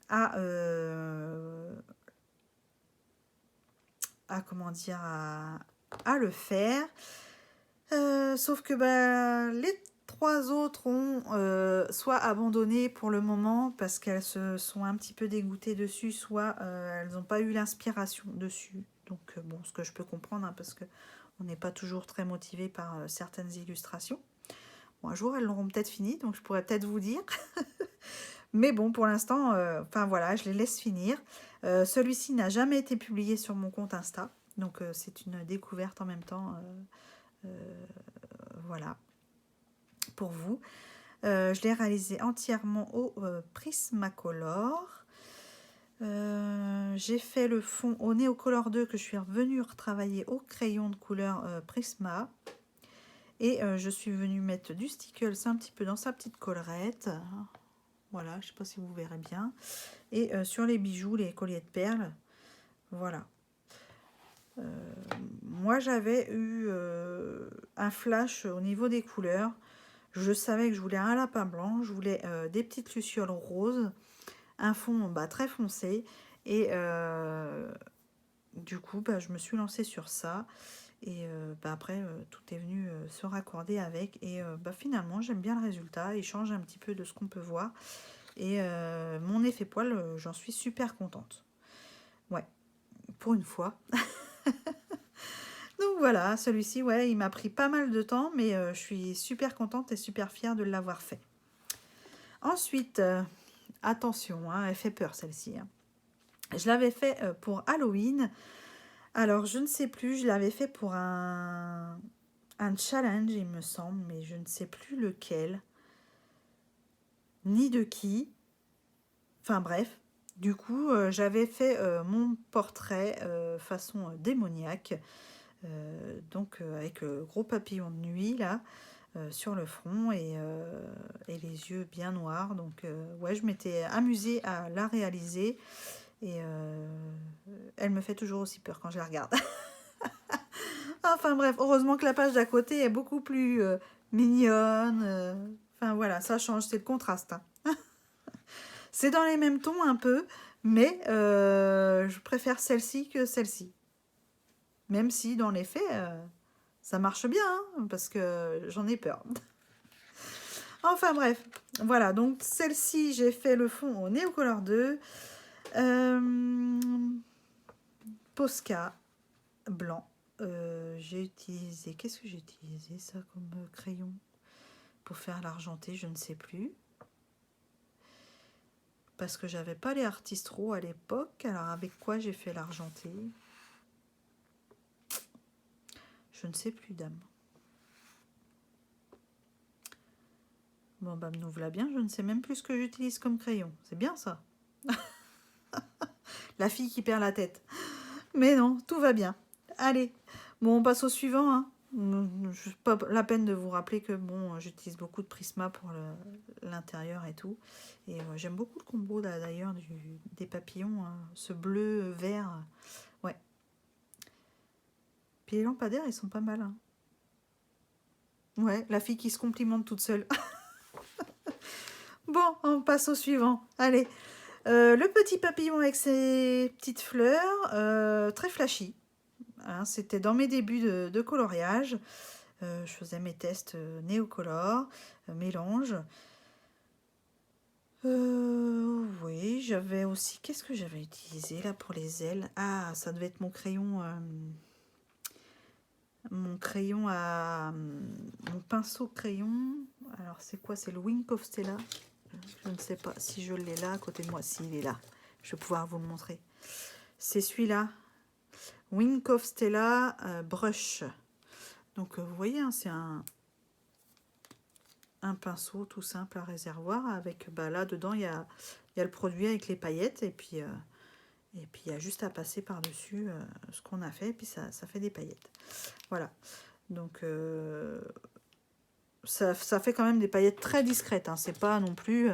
à comment dire, à le faire. Sauf que les 3 autres ont soit abandonné pour le moment parce qu'elles se sont un petit peu dégoûtées dessus, soit elles n'ont pas eu l'inspiration dessus. Donc bon, ce que je peux comprendre, hein, parce que on n'est pas toujours très motivé par certaines illustrations. Bon, un jour elles l'auront peut-être fini, donc je pourrais peut-être vous dire. Mais bon, pour l'instant, voilà, je les laisse finir. Celui-ci n'a jamais été publié sur mon compte Insta, donc c'est une découverte en même temps. Voilà, pour vous. Je l'ai réalisé entièrement au Prismacolor. J'ai fait le fond au Neocolor 2 que je suis revenue retravailler au crayon de couleur Prisma. Et je suis venue mettre du Stickles un petit peu dans sa petite collerette. Voilà, je ne sais pas si vous verrez bien. Et sur les bijoux, les colliers de perles. Voilà. Moi, j'avais eu un flash au niveau des couleurs. Je savais que je voulais un lapin blanc, je voulais des petites lucioles roses, un fond très foncé. Et du coup, je me suis lancée sur ça. Et après, tout est venu se raccorder avec. Et finalement, j'aime bien le résultat. Il change un petit peu de ce qu'on peut voir. Et mon effet poil, j'en suis super contente. Ouais, pour une fois. Donc voilà, celui-ci, ouais, il m'a pris pas mal de temps, mais je suis super contente et super fière de l'avoir fait. Ensuite, attention, hein, elle fait peur celle-ci. Hein. Je l'avais fait pour Halloween. Alors, je ne sais plus, je l'avais fait pour un challenge, il me semble, mais je ne sais plus lequel, ni de qui. Enfin bref, du coup, j'avais fait mon portrait façon démoniaque. Donc avec gros papillon de nuit là sur le front et les yeux bien noirs. Donc ouais, je m'étais amusée à la réaliser et elle me fait toujours aussi peur quand je la regarde. Enfin bref, heureusement que la page d'à côté est beaucoup plus mignonne. Enfin voilà, ça change, c'est le contraste. Hein. C'est dans les mêmes tons un peu, mais je préfère celle-ci que celle-ci. Même si, dans les faits, ça marche bien, hein, parce que j'en ai peur. Enfin bref, voilà. Donc, celle-ci, j'ai fait le fond au Neocolor 2. Posca blanc. J'ai utilisé, qu'est-ce que j'ai utilisé ça comme crayon pour faire l'argenté, je ne sais plus. Parce que j'avais pas les Artistro à l'époque. Alors avec quoi j'ai fait l'argenté? Je ne sais plus, dame. Bon, bah, me voilà bien. Je ne sais même plus ce que j'utilise comme crayon. C'est bien, ça. La fille qui perd la tête. Mais non, tout va bien. Allez. Bon, on passe au suivant. Hein. Pas la peine de vous rappeler que bon, j'utilise beaucoup de Prisma pour l'intérieur et tout. Et j'aime beaucoup le combo, d'ailleurs, des papillons. Hein. Ce bleu, vert. Ouais. Puis les lampadaires, ils sont pas mal. Hein. Ouais, la fille qui se complimente toute seule. Bon, on passe au suivant. Allez. Le petit papillon avec ses petites fleurs, très flashy. Hein, c'était dans mes débuts de coloriage. Je faisais mes tests néocolor, mélange. Oui, j'avais aussi... Qu'est-ce que j'avais utilisé là pour les ailes? Ah, ça devait être mon crayon... mon crayon à... mon pinceau crayon. Alors, c'est quoi? C'est le Wink of Stella. Je ne sais pas si je l'ai là à côté de moi. Si, il est là. Je vais pouvoir vous le montrer. C'est celui-là. Wink of Stella Brush. Donc, vous voyez, hein, c'est un pinceau tout simple à réservoir. Avec, bah, là, dedans, il y a le produit avec les paillettes. Et puis, il y a juste à passer par-dessus ce qu'on a fait. Et puis, ça fait des paillettes. Voilà. Donc, ça fait quand même des paillettes très discrètes. Hein. C'est pas non plus...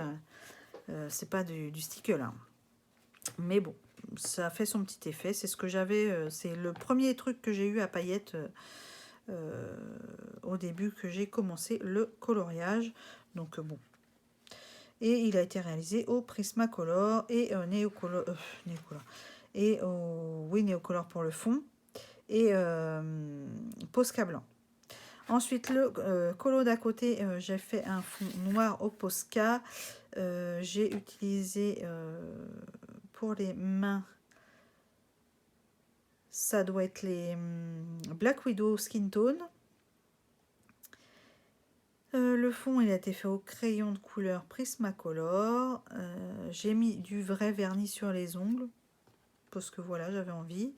c'est pas du sticker là. Mais bon, ça fait son petit effet. C'est ce que j'avais... c'est le premier truc que j'ai eu à paillettes au début que j'ai commencé le coloriage. Donc bon. Et il a été réalisé au Prismacolor et Neocolor. Neocolor. Et oui, Neocolor pour le fond. Et Posca blanc. Ensuite, le colo d'à côté, j'ai fait un fond noir au Posca. J'ai utilisé pour les mains, ça doit être les Black Widow Skin Tone. Le fond, il a été fait au crayon de couleur Prismacolor. J'ai mis du vrai vernis sur les ongles, parce que voilà, j'avais envie.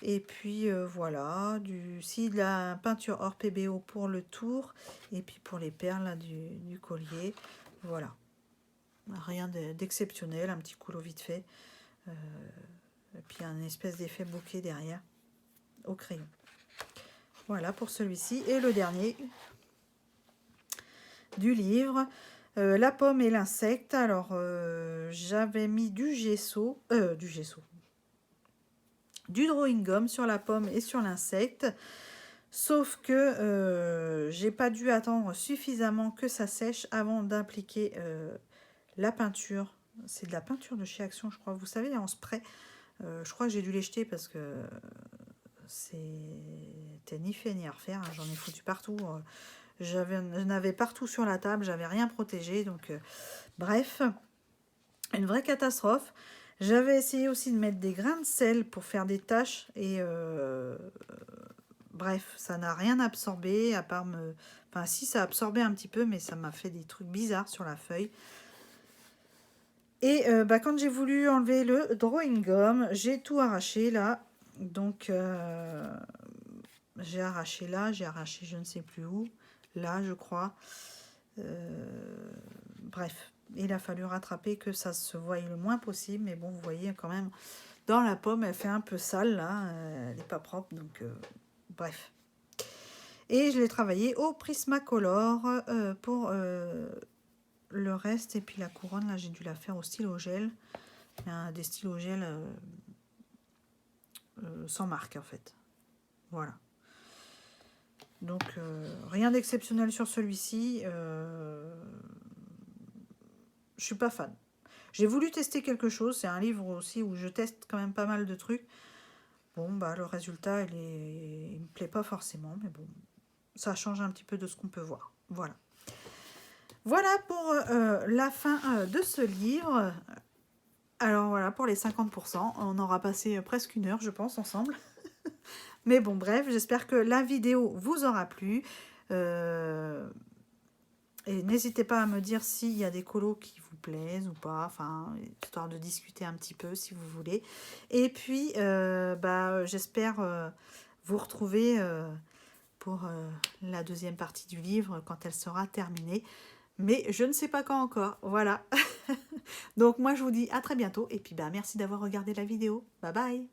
Et puis voilà, de la peinture hors PBO pour le tour. Et puis pour les perles là, du collier. Voilà. Rien d'exceptionnel, un petit couleau vite fait. Et puis un espèce d'effet bokeh derrière au crayon. Voilà pour celui-ci. Et le dernier du livre, la pomme et l'insecte. Alors j'avais mis du drawing gum sur la pomme et sur l'insecte. Sauf que j'ai pas dû attendre suffisamment que ça sèche avant d'appliquer la peinture. C'est de la peinture de chez Action, je crois. Vous savez, en spray. Je crois que j'ai dû les jeter parce que c'était ni fait ni à refaire. J'en ai foutu partout. J'en avais partout sur la table. J'avais rien protégé. Donc, bref, une vraie catastrophe. J'avais essayé aussi de mettre des grains de sel pour faire des taches. Et bref, ça n'a rien absorbé. À part me... Enfin, si, ça a absorbé un petit peu. Mais ça m'a fait des trucs bizarres sur la feuille. Et quand j'ai voulu enlever le drawing gum, j'ai tout arraché là. Donc, j'ai arraché là, j'ai arraché je ne sais plus où. Là, je crois. Bref, il a fallu rattraper que ça se voie le moins possible. Mais bon, vous voyez quand même, dans la pomme, elle fait un peu sale là. Elle n'est pas propre, donc bref. Et je l'ai travaillé au Prismacolor pour... le reste, et puis la couronne, là, j'ai dû la faire au stylo gel. Il y a des stylos gel sans marque, en fait. Voilà. Donc, rien d'exceptionnel sur celui-ci. Je suis pas fan. J'ai voulu tester quelque chose. C'est un livre aussi où je teste quand même pas mal de trucs. Bon, bah, le résultat, il me plaît pas forcément, mais bon, ça change un petit peu de ce qu'on peut voir. Voilà. Voilà pour la fin de ce livre. Alors voilà, pour les 50%, on aura passé presque 1 heure, je pense, ensemble. Mais bon, bref, j'espère que la vidéo vous aura plu. Et n'hésitez pas à me dire s'il y a des colos qui vous plaisent ou pas, enfin, histoire de discuter un petit peu si vous voulez. Et puis, j'espère vous retrouver pour la deuxième partie du livre quand elle sera terminée. Mais je ne sais pas quand encore, voilà. Donc moi, je vous dis à très bientôt. Et puis, merci d'avoir regardé la vidéo. Bye bye.